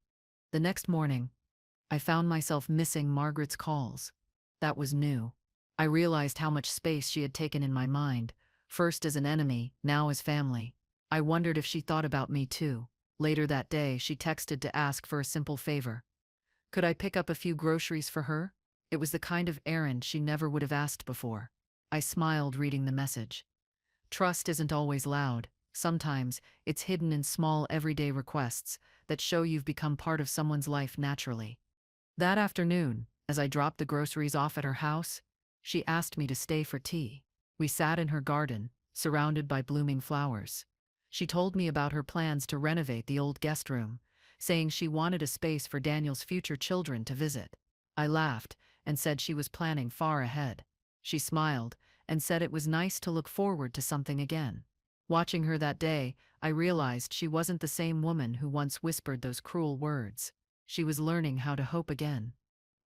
The next morning, I found myself missing Margaret's calls. That was new. I realized how much space she had taken in my mind, first as an enemy, now as family. I wondered if she thought about me too. Later that day, she texted to ask for a simple favor. Could I pick up a few groceries for her? It was the kind of errand she never would have asked before. I smiled reading the message. Trust isn't always loud. Sometimes it's hidden in small everyday requests that show you've become part of someone's life naturally. That afternoon, as I dropped the groceries off at her house, she asked me to stay for tea. We sat in her garden, surrounded by blooming flowers. She told me about her plans to renovate the old guest room, saying she wanted a space for Daniel's future children to visit. I laughed and said she was planning far ahead. She smiled and said it was nice to look forward to something again. Watching her that day, I realized she wasn't the same woman who once whispered those cruel words. She was learning how to hope again.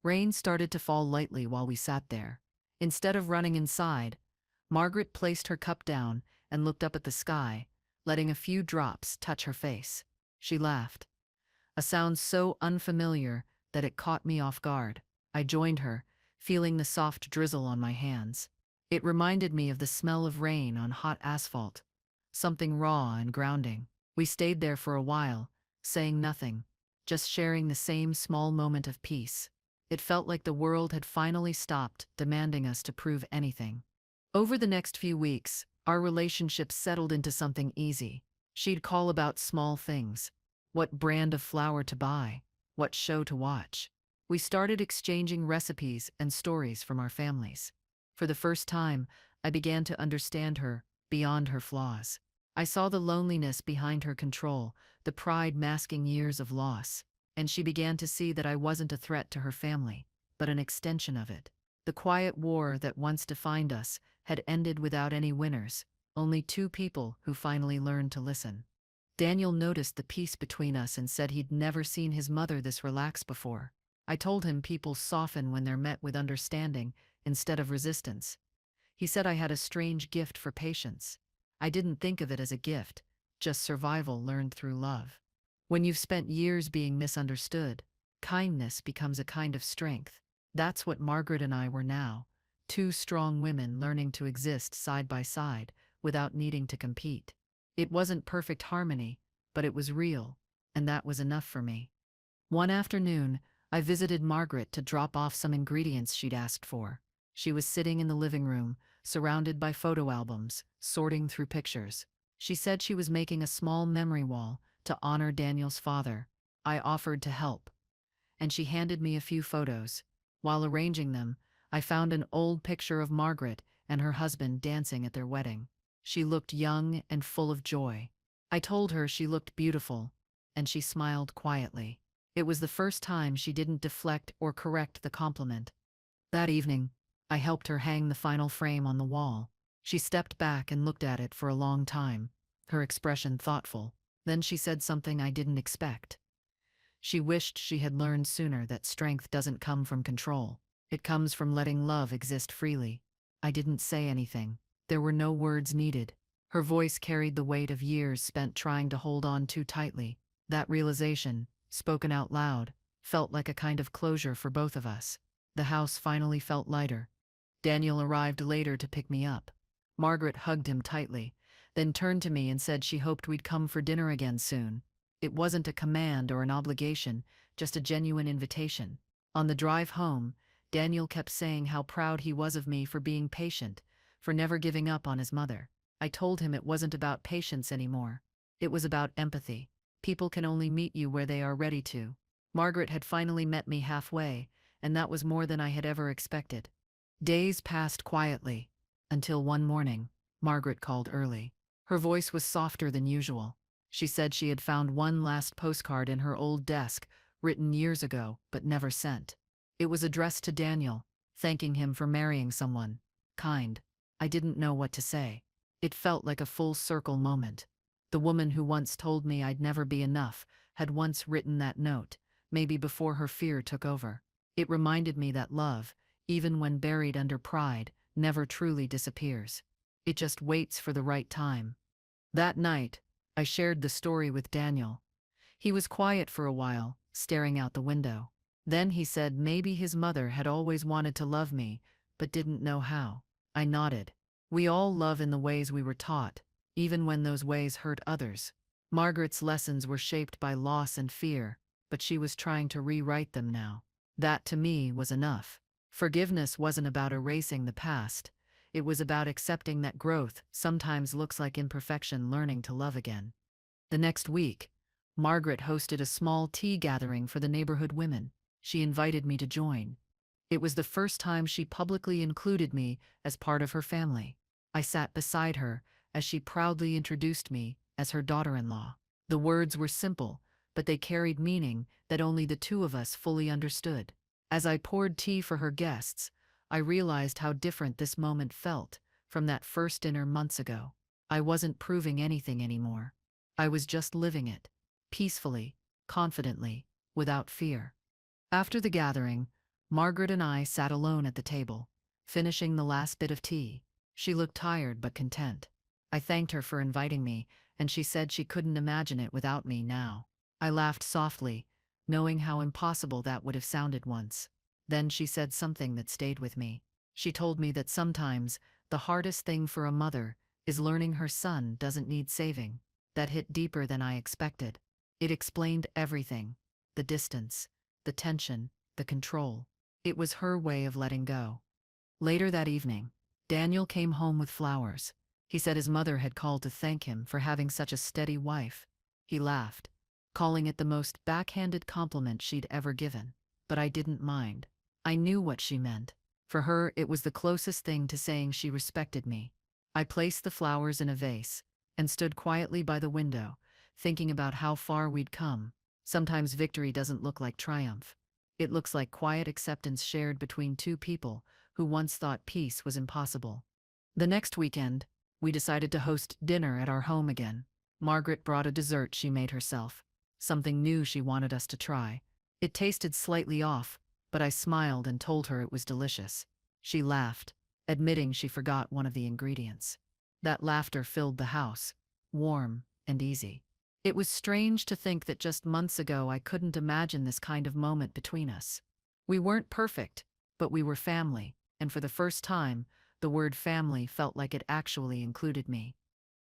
Rain started to fall lightly while we sat there. Instead of running inside, Margaret placed her cup down and looked up at the sky, letting a few drops touch her face. She laughed, a sound so unfamiliar that it caught me off guard. I joined her, feeling the soft drizzle on my hands. It reminded me of the smell of rain on hot asphalt, something raw and grounding. We stayed there for a while, saying nothing, just sharing the same small moment of peace. It felt like the world had finally stopped demanding us to prove anything. Over the next few weeks, our relationship settled into something easy. She'd call about small things: what brand of flour to buy, what show to watch. We started exchanging recipes and stories from our families. For the first time, I began to understand her beyond her flaws. I saw the loneliness behind her control, the pride masking years of loss, and she began to see that I wasn't a threat to her family, but an extension of it. The quiet war that once defined us had ended without any winners, only two people who finally learned to listen. Daniel noticed the peace between us and said he'd never seen his mother this relaxed before. I told him people soften when they're met with understanding instead of resistance. He said I had a strange gift for patience. I didn't think of it as a gift, just survival learned through love. When you've spent years being misunderstood, kindness becomes a kind of strength. That's what Margaret and I were now, two strong women learning to exist side by side without needing to compete. It wasn't perfect harmony, but it was real, and that was enough for me. One afternoon, I visited Margaret to drop off some ingredients she'd asked for. She was sitting in the living room, surrounded by photo albums, sorting through pictures. She said she was making a small memory wall to honor Daniel's father. I offered to help, and she handed me a few photos. While arranging them, I found an old picture of Margaret and her husband dancing at their wedding. She looked young and full of joy. I told her she looked beautiful, and she smiled quietly. It was the first time she didn't deflect or correct the compliment. That evening, I helped her hang the final frame on the wall. She stepped back and looked at it for a long time, her expression thoughtful. Then she said something I didn't expect. She wished she had learned sooner that strength doesn't come from control. It comes from letting love exist freely. I didn't say anything. There were no words needed. Her voice carried the weight of years spent trying to hold on too tightly. That realization, spoken out loud, felt like a kind of closure for both of us. The house finally felt lighter. Daniel arrived later to pick me up. Margaret hugged him tightly, then turned to me and said she hoped we'd come for dinner again soon. It wasn't a command or an obligation, just a genuine invitation. On the drive home, Daniel kept saying how proud he was of me for being patient, for never giving up on his mother. I told him it wasn't about patience anymore. It was about empathy. People can only meet you where they are ready to. Margaret had finally met me halfway, and that was more than I had ever expected. Days passed quietly, until one morning, Margaret called early. Her voice was softer than usual. She said she had found one last postcard in her old desk, written years ago, but never sent. It was addressed to Daniel, thanking him for marrying someone kind. I didn't know what to say. It felt like a full circle moment. The woman who once told me I'd never be enough had once written that note, maybe before her fear took over. It reminded me that love, even when buried under pride, never truly disappears. It just waits for the right time. That night, I shared the story with Daniel. He was quiet for a while, staring out the window. Then he said maybe his mother had always wanted to love me, but didn't know how. I nodded. We all love in the ways we were taught, even when those ways hurt others. Margaret's lessons were shaped by loss and fear, but she was trying to rewrite them now. That to me was enough. Forgiveness wasn't about erasing the past. It was about accepting that growth sometimes looks like imperfection, learning to love again. The next week, Margaret hosted a small tea gathering for the neighborhood women. She invited me to join. It was the first time she publicly included me as part of her family. I sat beside her as she proudly introduced me as her daughter-in-law. The words were simple, but they carried meaning that only the two of us fully understood. As I poured tea for her guests, I realized how different this moment felt from that first dinner months ago. I wasn't proving anything anymore. I was just living it, peacefully, confidently, without fear. After the gathering, Margaret and I sat alone at the table, finishing the last bit of tea. She looked tired but content. I thanked her for inviting me, and she said she couldn't imagine it without me now. I laughed softly, knowing how impossible that would have sounded once. Then she said something that stayed with me. She told me that sometimes the hardest thing for a mother is learning her son doesn't need saving. That hit deeper than I expected. It explained everything: the distance, the tension, the control. It was her way of letting go. Later that evening, Daniel came home with flowers. He said his mother had called to thank him for having such a steady wife. He laughed, calling it the most backhanded compliment she'd ever given. But I didn't mind. I knew what she meant. For her, it was the closest thing to saying she respected me. I placed the flowers in a vase and stood quietly by the window, thinking about how far we'd come. Sometimes victory doesn't look like triumph. It looks like quiet acceptance shared between two people who once thought peace was impossible. The next weekend, we decided to host dinner at our home again. Margaret brought a dessert she made herself, something new she wanted us to try. It tasted slightly off, but I smiled and told her it was delicious. She laughed, admitting she forgot one of the ingredients. That laughter filled the house, warm and easy. It was strange to think that just months ago I couldn't imagine this kind of moment between us. We weren't perfect, but we were family, and for the first time, the word family felt like it actually included me.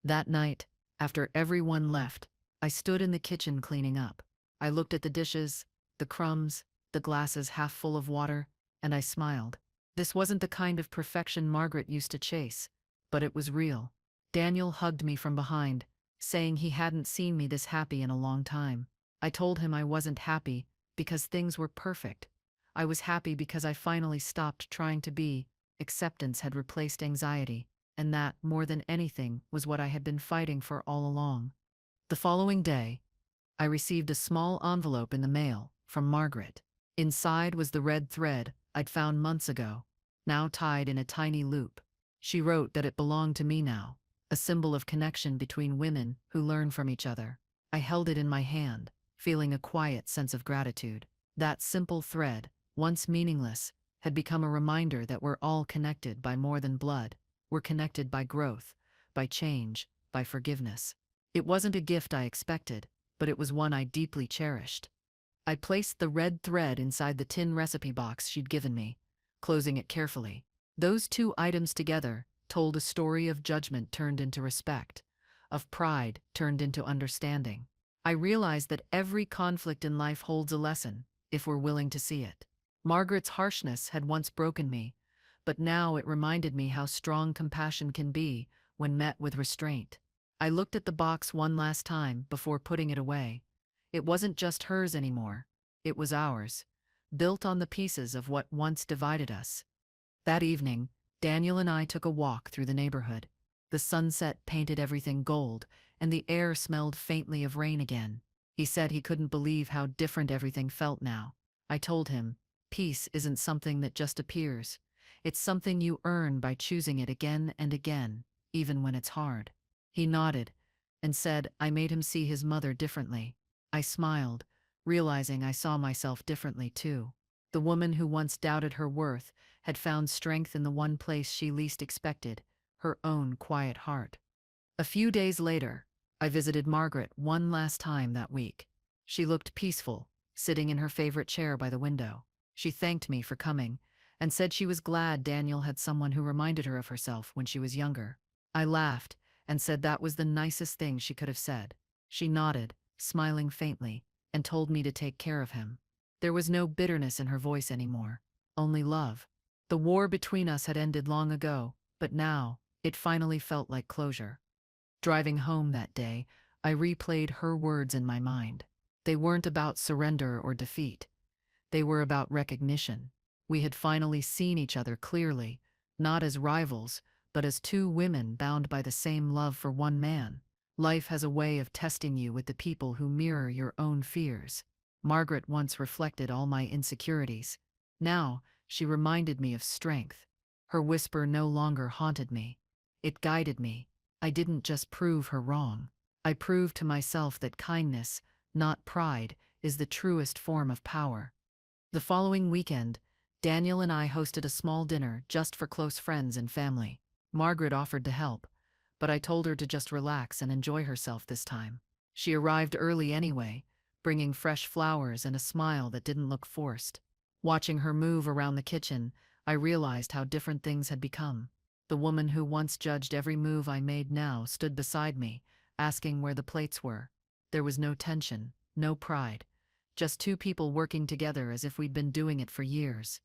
That night, after everyone left, I stood in the kitchen cleaning up. I looked at the dishes, the crumbs, the glasses half full of water, and I smiled. This wasn't the kind of perfection Margaret used to chase, but it was real. Daniel hugged me from behind, saying he hadn't seen me this happy in a long time. I told him I wasn't happy because things were perfect. I was happy because I finally stopped trying to be. Acceptance had replaced anxiety, and that, more than anything, was what I had been fighting for all along. The following day, I received a small envelope in the mail from Margaret. Inside was the red thread I'd found months ago, now tied in a tiny loop. She wrote that it belonged to me now, a symbol of connection between women who learn from each other. I held it in my hand, feeling a quiet sense of gratitude. That simple thread, once meaningless, had become a reminder that we're all connected by more than blood. We're connected by growth, by change, by forgiveness. It wasn't a gift I expected, but it was one I deeply cherished. I placed the red thread inside the tin recipe box she'd given me, closing it carefully. Those two items together told a story of judgment turned into respect, of pride turned into understanding. I realized that every conflict in life holds a lesson, if we're willing to see it. Margaret's harshness had once broken me, but now it reminded me how strong compassion can be when met with restraint. I looked at the box one last time before putting it away. It wasn't just hers anymore. It was ours, built on the pieces of what once divided us. That evening, Daniel and I took a walk through the neighborhood. The sunset painted everything gold, and the air smelled faintly of rain again. He said he couldn't believe how different everything felt now. I told him, peace isn't something that just appears. It's something you earn by choosing it again and again, even when it's hard. He nodded and said I made him see his mother differently. I smiled, realizing I saw myself differently too. The woman who once doubted her worth had found strength in the one place she least expected, her own quiet heart. A few days later, I visited Margaret one last time that week. She looked peaceful, sitting in her favorite chair by the window. She thanked me for coming and said she was glad Daniel had someone who reminded her of herself when she was younger. I laughed and said that was the nicest thing she could have said. She nodded, smiling faintly, and told me to take care of him. There was no bitterness in her voice anymore, only love. The war between us had ended long ago, but now, it finally felt like closure. Driving home that day, I replayed her words in my mind. They weren't about surrender or defeat. They were about recognition. We had finally seen each other clearly, not as rivals, but as two women bound by the same love for one man. Life has a way of testing you with the people who mirror your own fears. Margaret once reflected all my insecurities. Now, she reminded me of strength. Her whisper no longer haunted me. It guided me. I didn't just prove her wrong. I proved to myself that kindness, not pride, is the truest form of power. The following weekend, Daniel and I hosted a small dinner just for close friends and family. Margaret offered to help, but I told her to just relax and enjoy herself this time. She arrived early anyway, bringing fresh flowers and a smile that didn't look forced. Watching her move around the kitchen, I realized how different things had become. The woman who once judged every move I made now stood beside me, asking where the plates were. There was no tension, no pride, just two people working together as if we'd been doing it for years.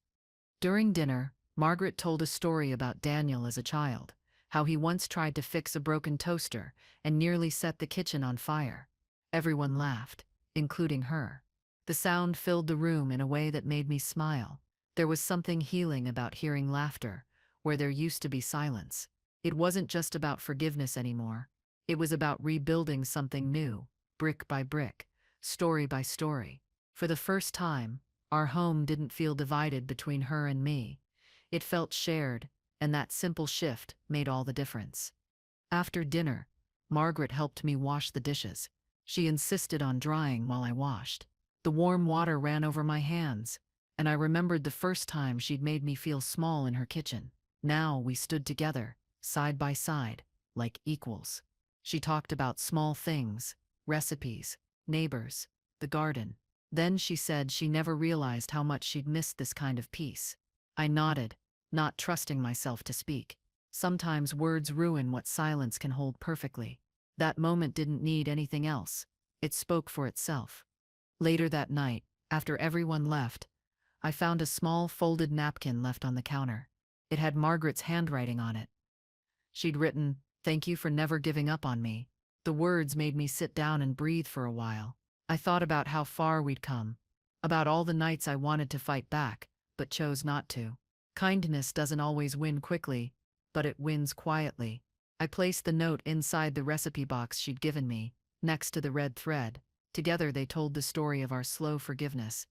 During dinner, Margaret told a story about Daniel as a child, how he once tried to fix a broken toaster and nearly set the kitchen on fire. Everyone laughed, including her. The sound filled the room in a way that made me smile. There was something healing about hearing laughter, where there used to be silence. It wasn't just about forgiveness anymore. It was about rebuilding something new, brick by brick, story by story. For the first time, our home didn't feel divided between her and me. It felt shared, and that simple shift made all the difference. After dinner, Margaret helped me wash the dishes. She insisted on drying while I washed. The warm water ran over my hands, and I remembered the first time she'd made me feel small in her kitchen. Now we stood together, side by side, like equals. She talked about small things, recipes, neighbors, the garden. Then she said she never realized how much she'd missed this kind of peace. I nodded, not trusting myself to speak. Sometimes words ruin what silence can hold perfectly. That moment didn't need anything else. It spoke for itself. Later that night, after everyone left, I found a small folded napkin left on the counter. It had Margaret's handwriting on it. She'd written, "Thank you for never giving up on me." The words made me sit down and breathe for a while. I thought about how far we'd come, about all the nights I wanted to fight back, but chose not to. Kindness doesn't always win quickly, but it wins quietly. I placed the note inside the recipe box she'd given me, next to the red thread. Together they told the story of our slow forgiveness.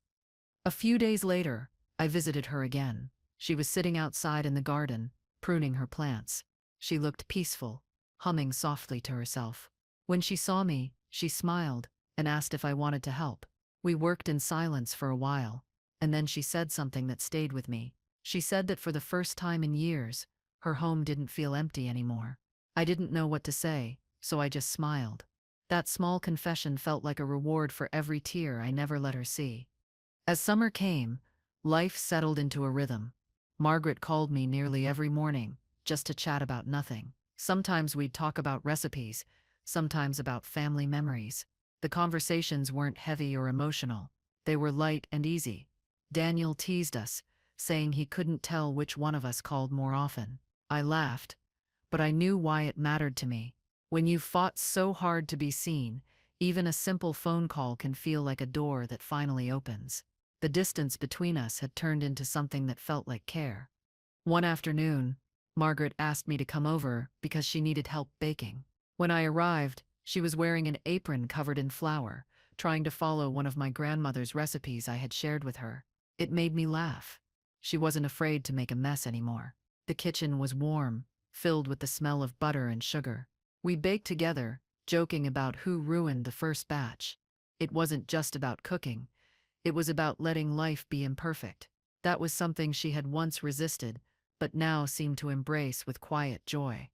A few days later, I visited her again. She was sitting outside in the garden, pruning her plants. She looked peaceful, humming softly to herself. When she saw me, she smiled and asked if I wanted to help. We worked in silence for a while, and then she said something that stayed with me. She said that for the first time in years, her home didn't feel empty anymore. I didn't know what to say, so I just smiled. That small confession felt like a reward for every tear I never let her see. As summer came, life settled into a rhythm. Margaret called me nearly every morning, just to chat about nothing. Sometimes we'd talk about recipes, sometimes about family memories. The conversations weren't heavy or emotional. They were light and easy. Daniel teased us, saying he couldn't tell which one of us called more often. I laughed, but I knew why it mattered to me. When you've fought so hard to be seen, even a simple phone call can feel like a door that finally opens. The distance between us had turned into something that felt like care. One afternoon, Margaret asked me to come over because she needed help baking. When I arrived, she was wearing an apron covered in flour, trying to follow one of my grandmother's recipes I had shared with her. It made me laugh. She wasn't afraid to make a mess anymore. The kitchen was warm, filled with the smell of butter and sugar. We baked together, joking about who ruined the first batch. It wasn't just about cooking. It was about letting life be imperfect. That was something she had once resisted, but now seemed to embrace with quiet joy.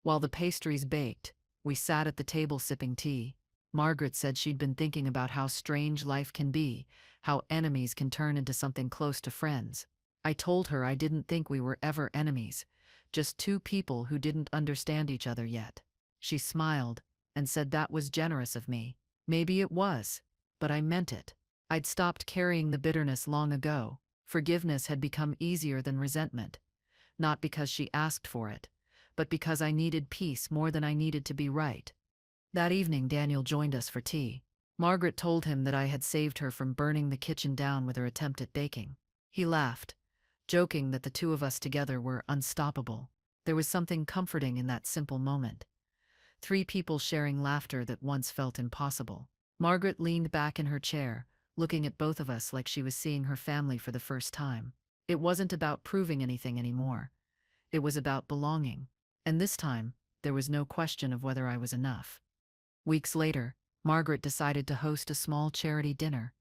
While the pastries baked, we sat at the table sipping tea. Margaret said she'd been thinking about how strange life can be, how enemies can turn into something close to friends. I told her I didn't think we were ever enemies, just two people who didn't understand each other yet. She smiled and said that was generous of me. Maybe it was, but I meant it. I'd stopped carrying the bitterness long ago. Forgiveness had become easier than resentment, not because she asked for it, but because I needed peace more than I needed to be right. That evening, Daniel joined us for tea. Margaret told him that I had saved her from burning the kitchen down with her attempt at baking. He laughed, joking that the two of us together were unstoppable. There was something comforting in that simple moment. Three people sharing laughter that once felt impossible. Margaret leaned back in her chair, looking at both of us like she was seeing her family for the first time. It wasn't about proving anything anymore. It was about belonging. And this time, there was no question of whether I was enough. Weeks later, Margaret decided to host a small charity dinner.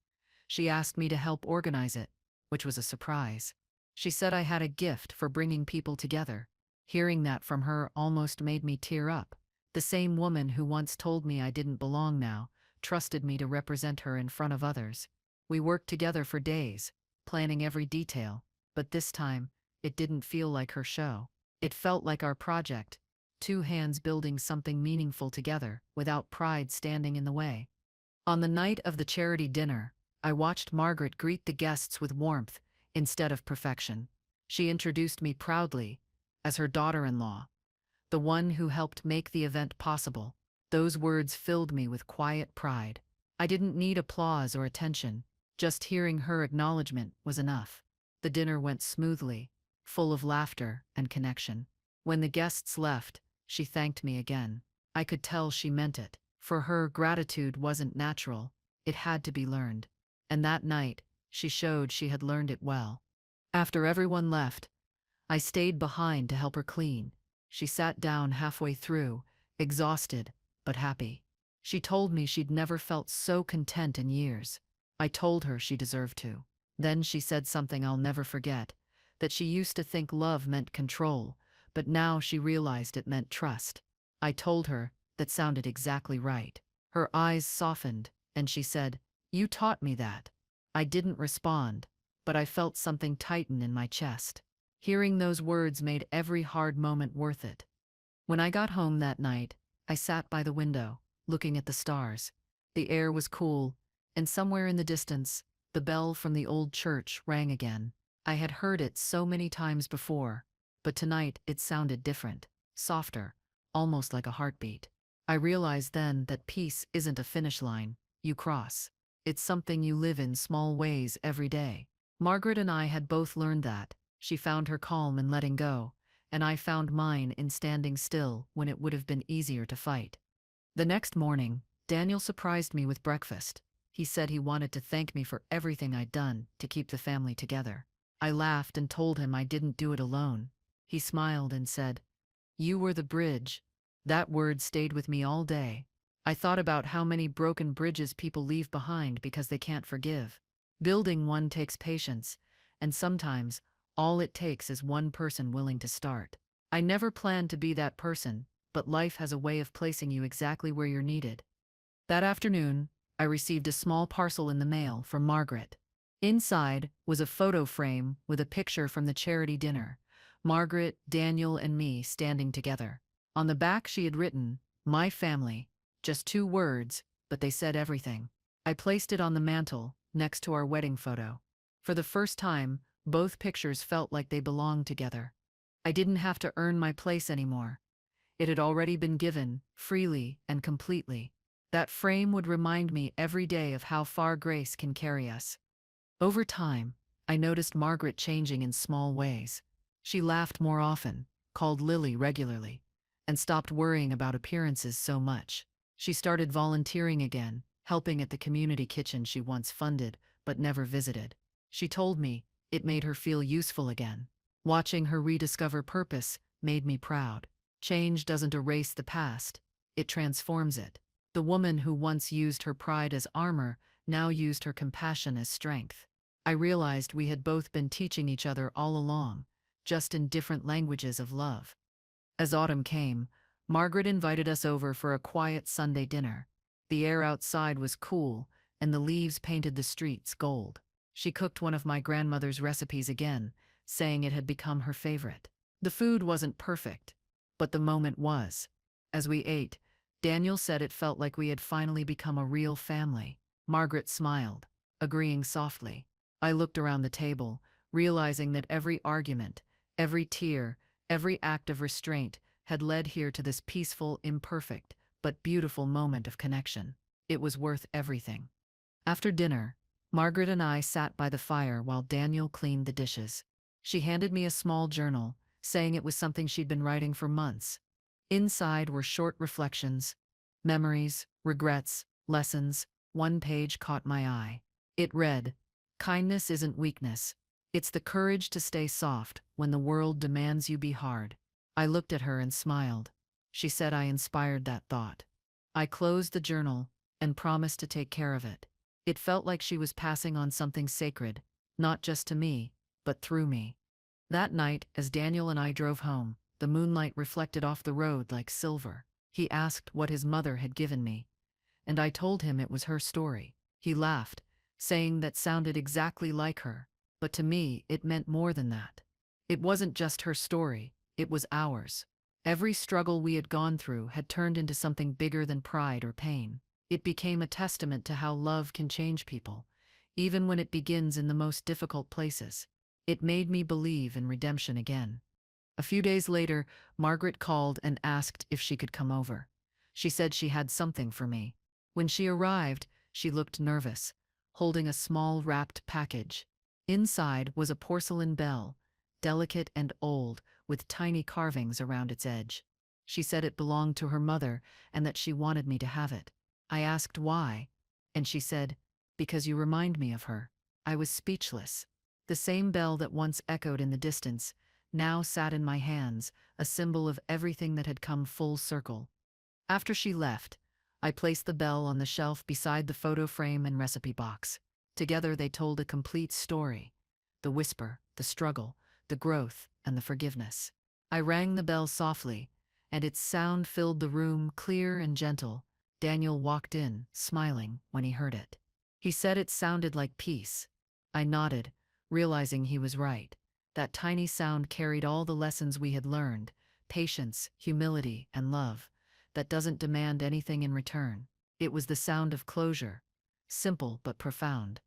She asked me to help organize it, which was a surprise. She said I had a gift for bringing people together. Hearing that from her almost made me tear up. The same woman who once told me I didn't belong now trusted me to represent her in front of others. We worked together for days, planning every detail, but this time, it didn't feel like her show. It felt like our project, two hands building something meaningful together, without pride standing in the way. On the night of the charity dinner, I watched Margaret greet the guests with warmth instead of perfection. She introduced me proudly as her daughter-in-law, the one who helped make the event possible. Those words filled me with quiet pride. I didn't need applause or attention. Just hearing her acknowledgement was enough. The dinner went smoothly, full of laughter and connection. When the guests left, she thanked me again. I could tell she meant it. For her, gratitude wasn't natural. It had to be learned. And that night, she showed she had learned it well. After everyone left, I stayed behind to help her clean. She sat down halfway through, exhausted, but happy. She told me she'd never felt so content in years. I told her she deserved to. Then she said something I'll never forget, that she used to think love meant control, but now she realized it meant trust. I told her that sounded exactly right. Her eyes softened, and she said, "You taught me that." I didn't respond, but I felt something tighten in my chest. Hearing those words made every hard moment worth it. When I got home that night, I sat by the window, looking at the stars. The air was cool, and somewhere in the distance, the bell from the old church rang again. I had heard it so many times before, but tonight it sounded different, softer, almost like a heartbeat. I realized then that peace isn't a finish line you cross. It's something you live in small ways every day. Margaret and I had both learned that. She found her calm in letting go, and I found mine in standing still when it would have been easier to fight. The next morning, Daniel surprised me with breakfast. He said he wanted to thank me for everything I'd done to keep the family together. I laughed and told him I didn't do it alone. He smiled and said, "You were the bridge." That word stayed with me all day. I thought about how many broken bridges people leave behind because they can't forgive. Building one takes patience, and sometimes all it takes is one person willing to start. I never planned to be that person, but life has a way of placing you exactly where you're needed. That afternoon, I received a small parcel in the mail from Margaret. Inside was a photo frame with a picture from the charity dinner. Margaret, Daniel, and me standing together. On the back she had written, "My family." Just 2 words, but they said everything. I placed it on the mantel, next to our wedding photo. For the first time, both pictures felt like they belonged together. I didn't have to earn my place anymore. It had already been given, freely and completely. That frame would remind me every day of how far grace can carry us. Over time, I noticed Margaret changing in small ways. She laughed more often, called Lily regularly, and stopped worrying about appearances so much. She started volunteering again, helping at the community kitchen she once funded but never visited. She told me it made her feel useful again. Watching her rediscover purpose made me proud. Change doesn't erase the past, it transforms it. The woman who once used her pride as armor now used her compassion as strength. I realized we had both been teaching each other all along, just in different languages of love. As autumn came, Margaret invited us over for a quiet Sunday dinner. The air outside was cool, and the leaves painted the streets gold. She cooked one of my grandmother's recipes again, saying it had become her favorite. The food wasn't perfect, but the moment was. As we ate, Daniel said it felt like we had finally become a real family. Margaret smiled, agreeing softly. I looked around the table, realizing that every argument, every tear, every act of restraint had led here to this peaceful, imperfect, but beautiful moment of connection. It was worth everything. After dinner, Margaret and I sat by the fire while Daniel cleaned the dishes. She handed me a small journal, saying it was something she'd been writing for months. Inside were short reflections, memories, regrets, lessons. One page caught my eye. It read, "Kindness isn't weakness. It's the courage to stay soft when the world demands you be hard." I looked at her and smiled. She said I inspired that thought. I closed the journal and promised to take care of it. It felt like she was passing on something sacred, not just to me, but through me. That night, as Daniel and I drove home, the moonlight reflected off the road like silver. He asked what his mother had given me, and I told him it was her story. He laughed, saying that sounded exactly like her, but to me it meant more than that. It wasn't just her story, it was ours. Every struggle we had gone through had turned into something bigger than pride or pain. It became a testament to how love can change people, even when it begins in the most difficult places. It made me believe in redemption again. A few days later, Margaret called and asked if she could come over. She said she had something for me. When she arrived, she looked nervous, holding a small wrapped package. Inside was a porcelain bell, delicate and old, with tiny carvings around its edge. She said it belonged to her mother and that she wanted me to have it. I asked why, and she said, "Because you remind me of her." I was speechless. The same bell that once echoed in the distance now sat in my hands, a symbol of everything that had come full circle. After she left, I placed the bell on the shelf beside the photo frame and recipe box. Together they told a complete story: the whisper, the struggle, the growth, and the forgiveness. I rang the bell softly, and its sound filled the room, clear and gentle. Daniel walked in, smiling, when he heard it. He said it sounded like peace. I nodded, realizing he was right. That tiny sound carried all the lessons we had learned: patience, humility, and love that doesn't demand anything in return. It was the sound of closure, simple but profound.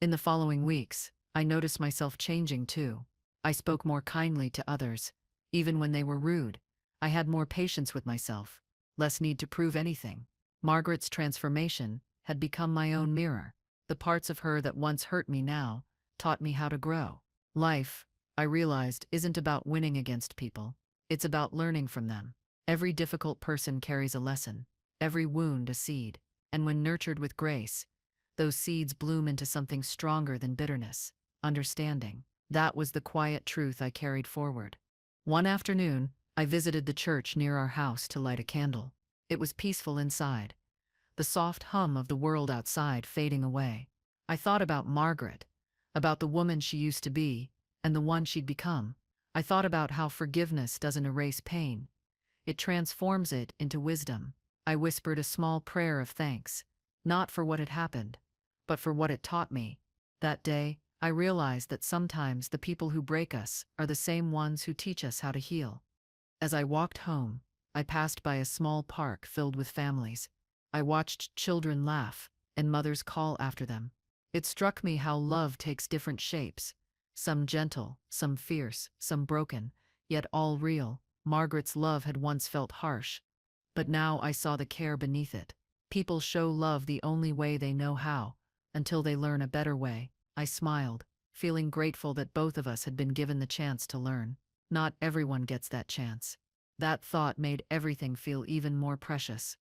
In the following weeks, I noticed myself changing too. I spoke more kindly to others, even when they were rude. I had more patience with myself, less need to prove anything. Margaret's transformation had become my own mirror. The parts of her that once hurt me now taught me how to grow. Life, I realized, isn't about winning against people. It's about learning from them. Every difficult person carries a lesson, every wound a seed, and when nurtured with grace, those seeds bloom into something stronger than bitterness, understanding. That was the quiet truth I carried forward. One afternoon, I visited the church near our house to light a candle. It was peaceful inside, the soft hum of the world outside fading away. I thought about Margaret, about the woman she used to be, and the one she'd become. I thought about how forgiveness doesn't erase pain. It transforms it into wisdom. I whispered a small prayer of thanks, not for what had happened, but for what it taught me. That day, I realized that sometimes the people who break us are the same ones who teach us how to heal. As I walked home, I passed by a small park filled with families. I watched children laugh and mothers call after them. It struck me how love takes different shapes, some gentle, some fierce, some broken, yet all real. Margaret's love had once felt harsh, but now I saw the care beneath it. People show love the only way they know how, until they learn a better way. I smiled, feeling grateful that both of us had been given the chance to learn. Not everyone gets that chance. That thought made everything feel even more precious.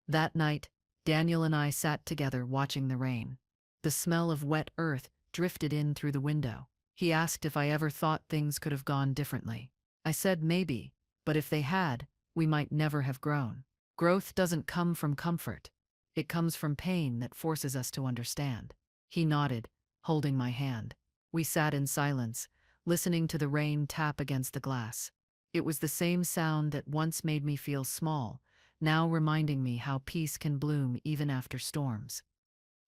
That night, Daniel and I sat together watching the rain. The smell of wet earth drifted in through the window. He asked if I ever thought things could have gone differently. I said maybe, but if they had, we might never have grown. Growth doesn't come from comfort. It comes from pain that forces us to understand. He nodded, holding my hand. We sat in silence, listening to the rain tap against the glass. It was the same sound that once made me feel small, now reminding me how peace can bloom even after storms.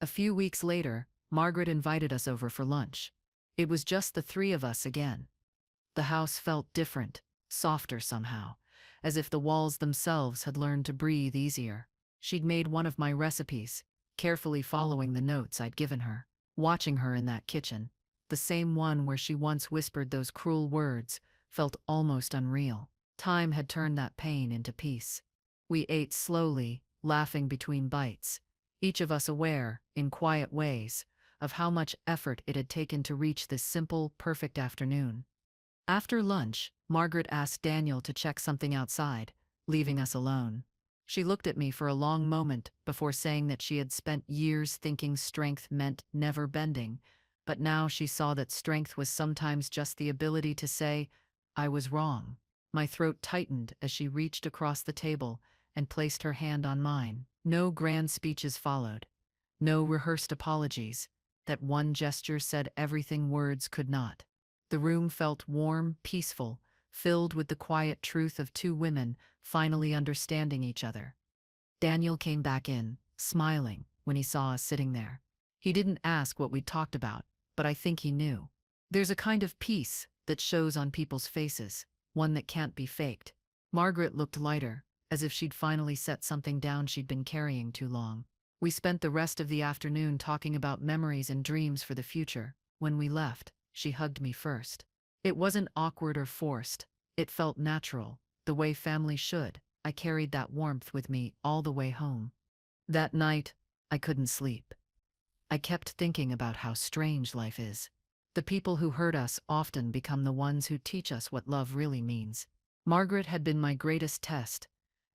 A few weeks later, Margaret invited us over for lunch. It was just the three of us again. The house felt different, softer somehow, as if the walls themselves had learned to breathe easier. She'd made one of my recipes, carefully following the notes I'd given her, watching her in that kitchen. The same one where she once whispered those cruel words felt almost unreal. Time had turned that pain into peace. We ate slowly, laughing between bites, each of us aware, in quiet ways, of how much effort it had taken to reach this simple, perfect afternoon. After lunch, Margaret asked Daniel to check something outside, leaving us alone. She looked at me for a long moment before saying that she had spent years thinking strength meant never bending, but now she saw that strength was sometimes just the ability to say, "I was wrong." My throat tightened as she reached across the table and placed her hand on mine. No grand speeches followed, no rehearsed apologies. That one gesture said everything words could not. The room felt warm, peaceful, filled with the quiet truth of two women finally understanding each other. Daniel came back in, smiling, when he saw us sitting there. He didn't ask what we'd talked about, but I think he knew. There's a kind of peace that shows on people's faces, one that can't be faked. Margaret looked lighter, as if she'd finally set something down she'd been carrying too long. We spent the rest of the afternoon talking about memories and dreams for the future. When we left, she hugged me first. It wasn't awkward or forced. It felt natural, the way family should. I carried that warmth with me all the way home. That night, I couldn't sleep. I kept thinking about how strange life is. The people who hurt us often become the ones who teach us what love really means. Margaret had been my greatest test,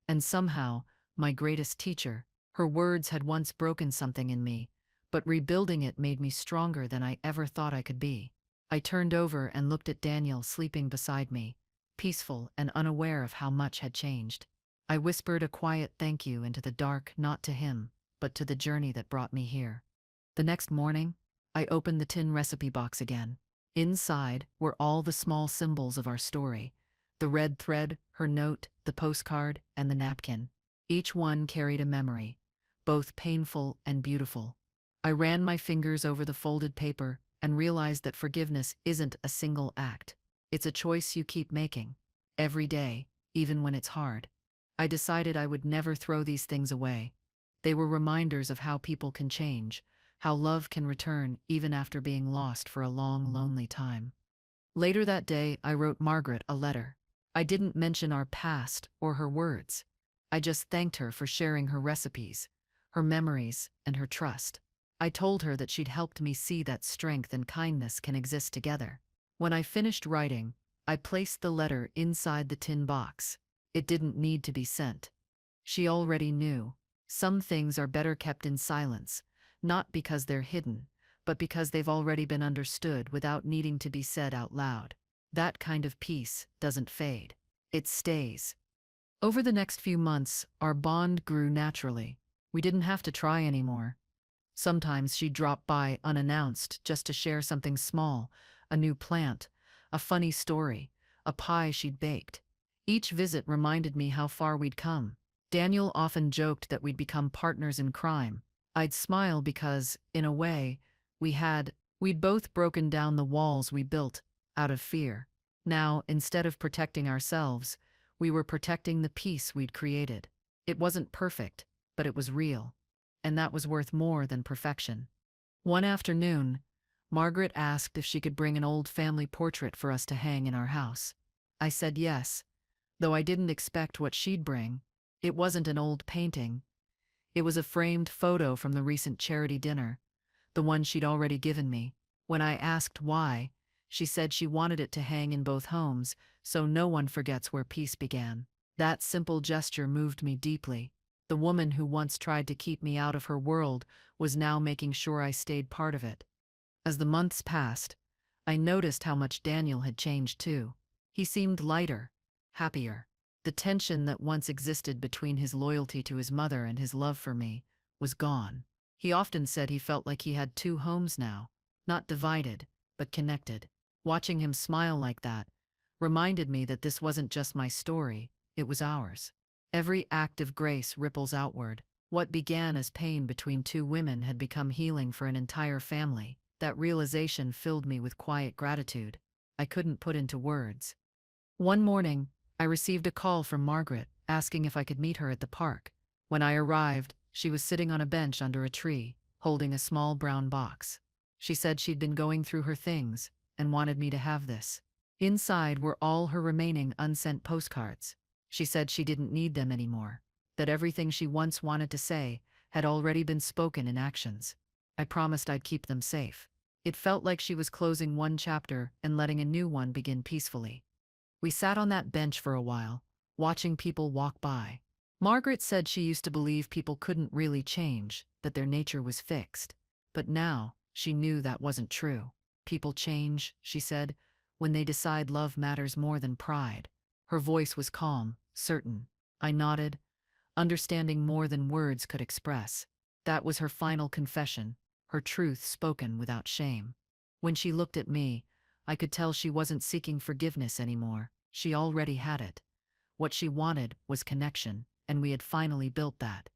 and somehow, my greatest teacher. Her words had once broken something in me, but rebuilding it made me stronger than I ever thought I could be. I turned over and looked at Daniel sleeping beside me, peaceful and unaware of how much had changed. I whispered a quiet thank you into the dark, not to him, but to the journey that brought me here. The next morning, I opened the tin recipe box again. Inside were all the small symbols of our story: the red thread, her note, the postcard, and the napkin. Each one carried a memory, both painful and beautiful. I ran my fingers over the folded paper and realized that forgiveness isn't a single act. It's a choice you keep making, every day, even when it's hard. I decided I would never throw these things away. They were reminders of how people can change, how love can return even after being lost for a long, lonely time. Later that day, I wrote Margaret a letter. I didn't mention our past or her words. I just thanked her for sharing her recipes, her memories, and her trust. I told her that she'd helped me see that strength and kindness can exist together. When I finished writing, I placed the letter inside the tin box. It didn't need to be sent. She already knew. Some things are better kept in silence, not because they're hidden, but because they've already been understood without needing to be said out loud. That kind of peace doesn't fade. It stays. Over the next few months, our bond grew naturally. We didn't have to try anymore. Sometimes she'd drop by unannounced just to share something small, a new plant, a funny story, a pie she'd baked. Each visit reminded me how far we'd come. Daniel often joked that we'd become partners in crime. I'd smile because, in a way, we'd both broken down the walls we built out of fear. Now, instead of protecting ourselves, we were protecting the peace we'd created. It wasn't perfect, but it was real. And that was worth more than perfection. One afternoon, Margaret asked if she could bring an old family portrait for us to hang in our house. I said yes, though I didn't expect what she'd bring. It wasn't an old painting. It was a framed photo from the recent charity dinner, the one she'd already given me. When I asked why, she said she wanted it to hang in both homes so no one forgets where peace began. That simple gesture moved me deeply. The woman who once tried to keep me out of her world was now making sure I stayed part of it. As the months passed, I noticed how much Daniel had changed too. He seemed lighter, happier. The tension that once existed between his loyalty to his mother and his love for me was gone. He often said he felt like he had two homes now, not divided, but connected. Watching him smile like that reminded me that this wasn't just my story, it was ours. Every act of grace ripples outward. What began as pain between two women had become healing for an entire family. That realization filled me with quiet gratitude I couldn't put into words. One morning, I received a call from Margaret asking if I could meet her at the park. When I arrived, She was sitting on a bench under a tree, holding a small brown box. She said she'd been going through her things and wanted me to have this. Inside were all her remaining unsent postcards. She said she didn't need them anymore, that everything she once wanted to say had already been spoken in actions. I promised I'd keep them safe. It felt like she was closing one chapter and letting a new one begin peacefully. We sat on that bench for a while, watching people walk by. Margaret said she used to believe people couldn't really change, that their nature was fixed. But now, she knew that wasn't true. People change, she said, when they decide love matters more than pride. Her voice was calm, certain. I nodded, understanding more than words could express. That was her final confession, her truth spoken without shame. When she looked at me, I could tell she wasn't seeking forgiveness anymore. She already had it. What she wanted was connection, and we had finally built that.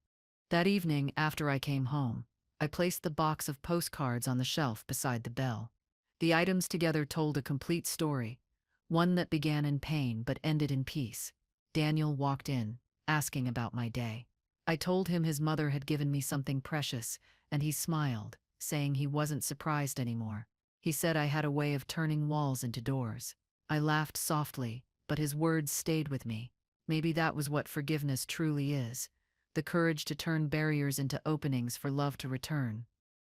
That evening, after I came home, I placed the box of postcards on the shelf beside the bell. The items together told a complete story, one that began in pain but ended in peace. Daniel walked in, asking about my day. I told him his mother had given me something precious, and he smiled, saying he wasn't surprised anymore. He said I had a way of turning walls into doors. I laughed softly, but his words stayed with me. Maybe that was what forgiveness truly is, the courage to turn barriers into openings for love to return.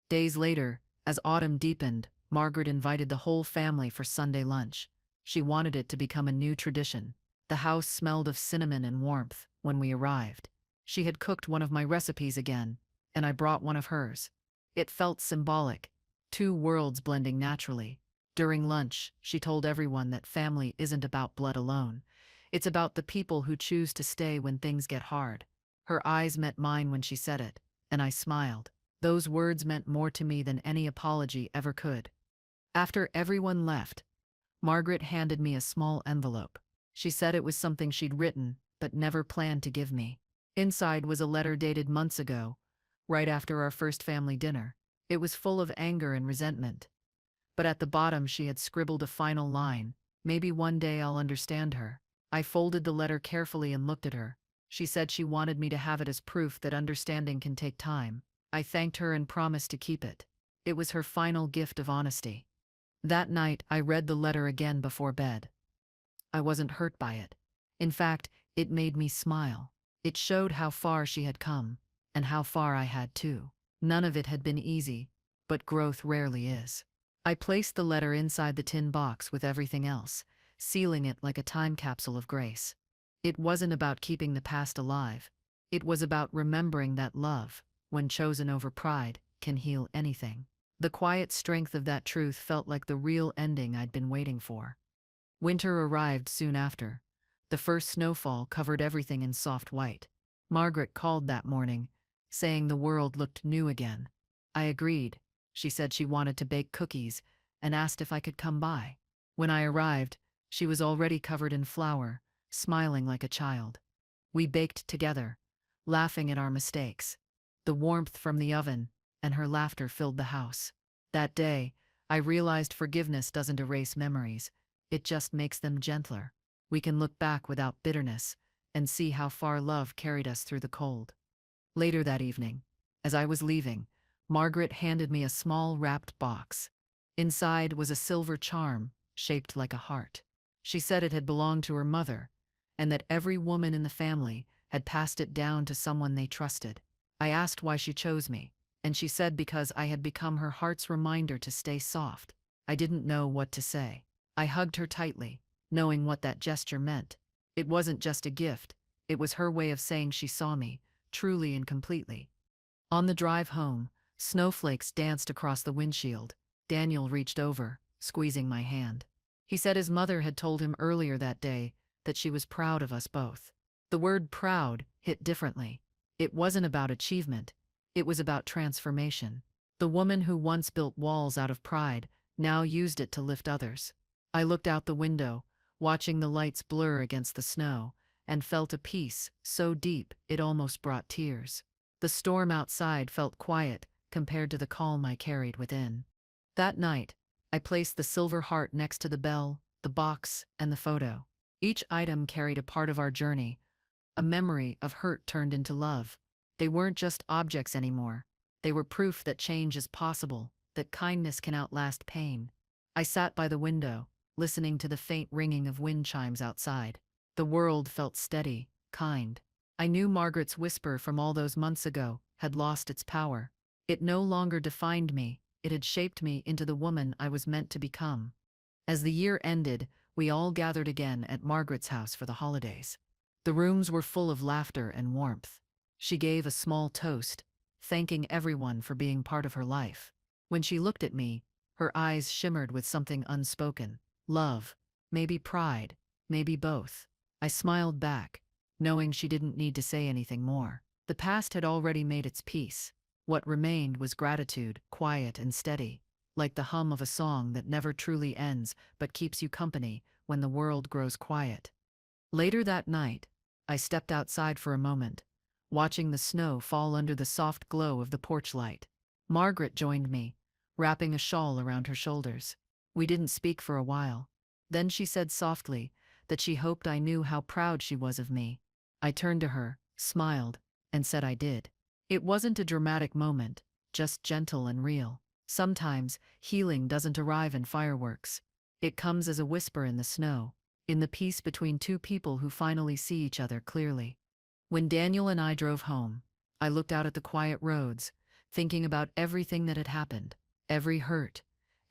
Days later, as autumn deepened, Margaret invited the whole family for Sunday lunch. She wanted it to become a new tradition. The house smelled of cinnamon and warmth when we arrived. She had cooked one of my recipes again, and I brought one of hers. It felt symbolic, two worlds blending naturally. During lunch, she told everyone that family isn't about blood alone. It's about the people who choose to stay when things get hard. Her eyes met mine when she said it, and I smiled. Those words meant more to me than any apology ever could. After everyone left, Margaret handed me a small envelope. She said it was something she'd written, but never planned to give me. Inside was a letter dated months ago, right after our first family dinner. It was full of anger and resentment. But at the bottom she had scribbled a final line, "Maybe one day I'll understand her." I folded the letter carefully and looked at her. She said she wanted me to have it as proof that understanding can take time. I thanked her and promised to keep it. It was her final gift of honesty. That night, I read the letter again before bed. I wasn't hurt by it. In fact, it made me smile. It showed how far she had come, and how far I had too. None of it had been easy, but growth rarely is. I placed the letter inside the tin box with everything else, sealing it like a time capsule of grace. It wasn't about keeping the past alive. It was about remembering that love, when chosen over pride, can heal anything. The quiet strength of that truth felt like the real ending I'd been waiting for. Winter arrived soon after. The first snowfall covered everything in soft white. Margaret called that morning, saying the world looked new again. I agreed. She said she wanted to bake cookies and asked if I could come by. When I arrived, she was already covered in flour, smiling like a child. We baked together, laughing at our mistakes. The warmth from the oven and her laughter filled the house. That day, I realized forgiveness doesn't erase memories, it just makes them gentler. We can look back without bitterness and see how far love carried us through the cold. Later that evening, as I was leaving, Margaret handed me a small wrapped box. Inside was a silver charm, shaped like a heart. She said it had belonged to her mother, and that every woman in the family had passed it down to someone they trusted. I asked why she chose me, and she said because I had become her heart's reminder to stay soft. I didn't know what to say. I hugged her tightly, knowing what that gesture meant. It wasn't just a gift, it was her way of saying she saw me, truly and completely. On the drive home, snowflakes danced across the windshield. Daniel reached over, squeezing my hand. He said his mother had told him earlier that day that she was proud of us both. The word proud hit differently. It wasn't about achievement, it was about transformation. The woman who once built walls out of pride now used it to lift others. I looked out the window, watching the lights blur against the snow, and felt a peace so deep it almost brought tears. The storm outside felt quiet compared to the calm I carried within. That night, I placed the silver heart next to the bell, the box, and the photo. Each item carried a part of our journey, a memory of hurt turned into love, They weren't just objects anymore. They were proof that change is possible, that kindness can outlast pain. I sat by the window, listening to the faint ringing of wind chimes outside. The world felt steady, kind. I knew Margaret's whisper from all those months ago had lost its power. It no longer defined me, it had shaped me into the woman I was meant to become. As the year ended, we all gathered again at Margaret's house for the holidays. The rooms were full of laughter and warmth. She gave a small toast, thanking everyone for being part of her life. When she looked at me, her eyes shimmered with something unspoken. Love, maybe pride, maybe both. I smiled back, knowing she didn't need to say anything more. The past had already made its peace. What remained was gratitude, quiet and steady, like the hum of a song that never truly ends but keeps you company when the world grows quiet. Later that night, I stepped outside for a moment, watching the snow fall under the soft glow of the porch light. Margaret joined me, wrapping a shawl around her shoulders. We didn't speak for a while. Then she said softly that she hoped I knew how proud she was of me. I turned to her, smiled, and said I did. It wasn't a dramatic moment, just gentle and real. Sometimes, healing doesn't arrive in fireworks. It comes as a whisper in the snow, in the peace between two people who finally see each other clearly. When Daniel and I drove home, I looked out at the quiet roads, thinking about everything that had happened, every hurt,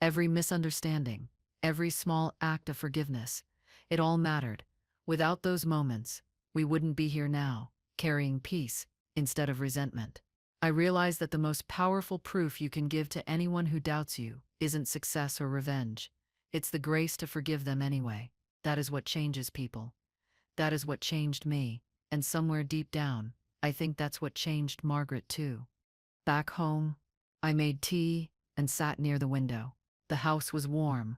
every misunderstanding, every small act of forgiveness. It all mattered. Without those moments, we wouldn't be here now, carrying peace instead of resentment. I realized that the most powerful proof you can give to anyone who doubts you isn't success or revenge. It's the grace to forgive them anyway. That is what changes people. That is what changed me, and somewhere deep down, I think that's what changed Margaret too. Back home, I made tea and sat near the window. The house was warm,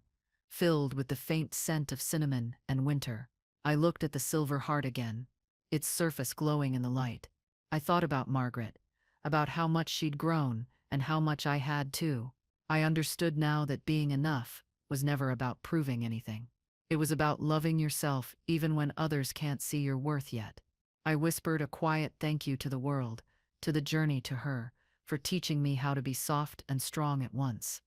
filled with the faint scent of cinnamon and winter. I looked at the silver heart again, its surface glowing in the light. I thought about Margaret, about how much she'd grown and how much I had too. I understood now that being enough was never about proving anything. It was about loving yourself even when others can't see your worth yet. I whispered a quiet thank you to the world, to the journey, to her, for teaching me how to be soft and strong at once.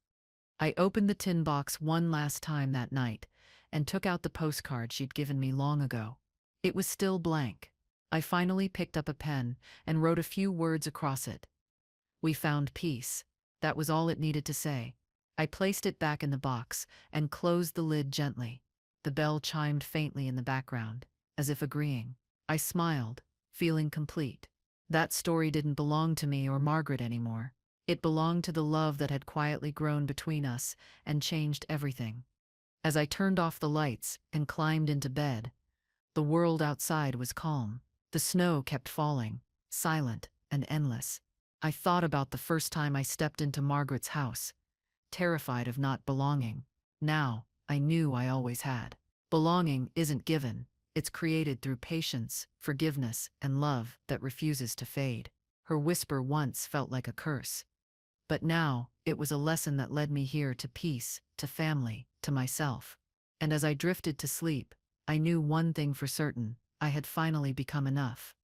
I opened the tin box one last time that night and took out the postcard she'd given me long ago. It was still blank. I finally picked up a pen and wrote a few words across it. We found peace. That was all it needed to say. I placed it back in the box and closed the lid gently. The bell chimed faintly in the background, as if agreeing. I smiled, feeling complete. That story didn't belong to me or Margaret anymore. It belonged to the love that had quietly grown between us and changed everything. As I turned off the lights and climbed into bed, the world outside was calm. The snow kept falling, silent and endless. I thought about the first time I stepped into Margaret's house, terrified of not belonging. Now, I knew I always had. Belonging isn't given. It's created through patience, forgiveness, and love that refuses to fade. Her whisper once felt like a curse. But now, it was a lesson that led me here, to peace, to family, to myself. And as I drifted to sleep, I knew one thing for certain: I had finally become enough.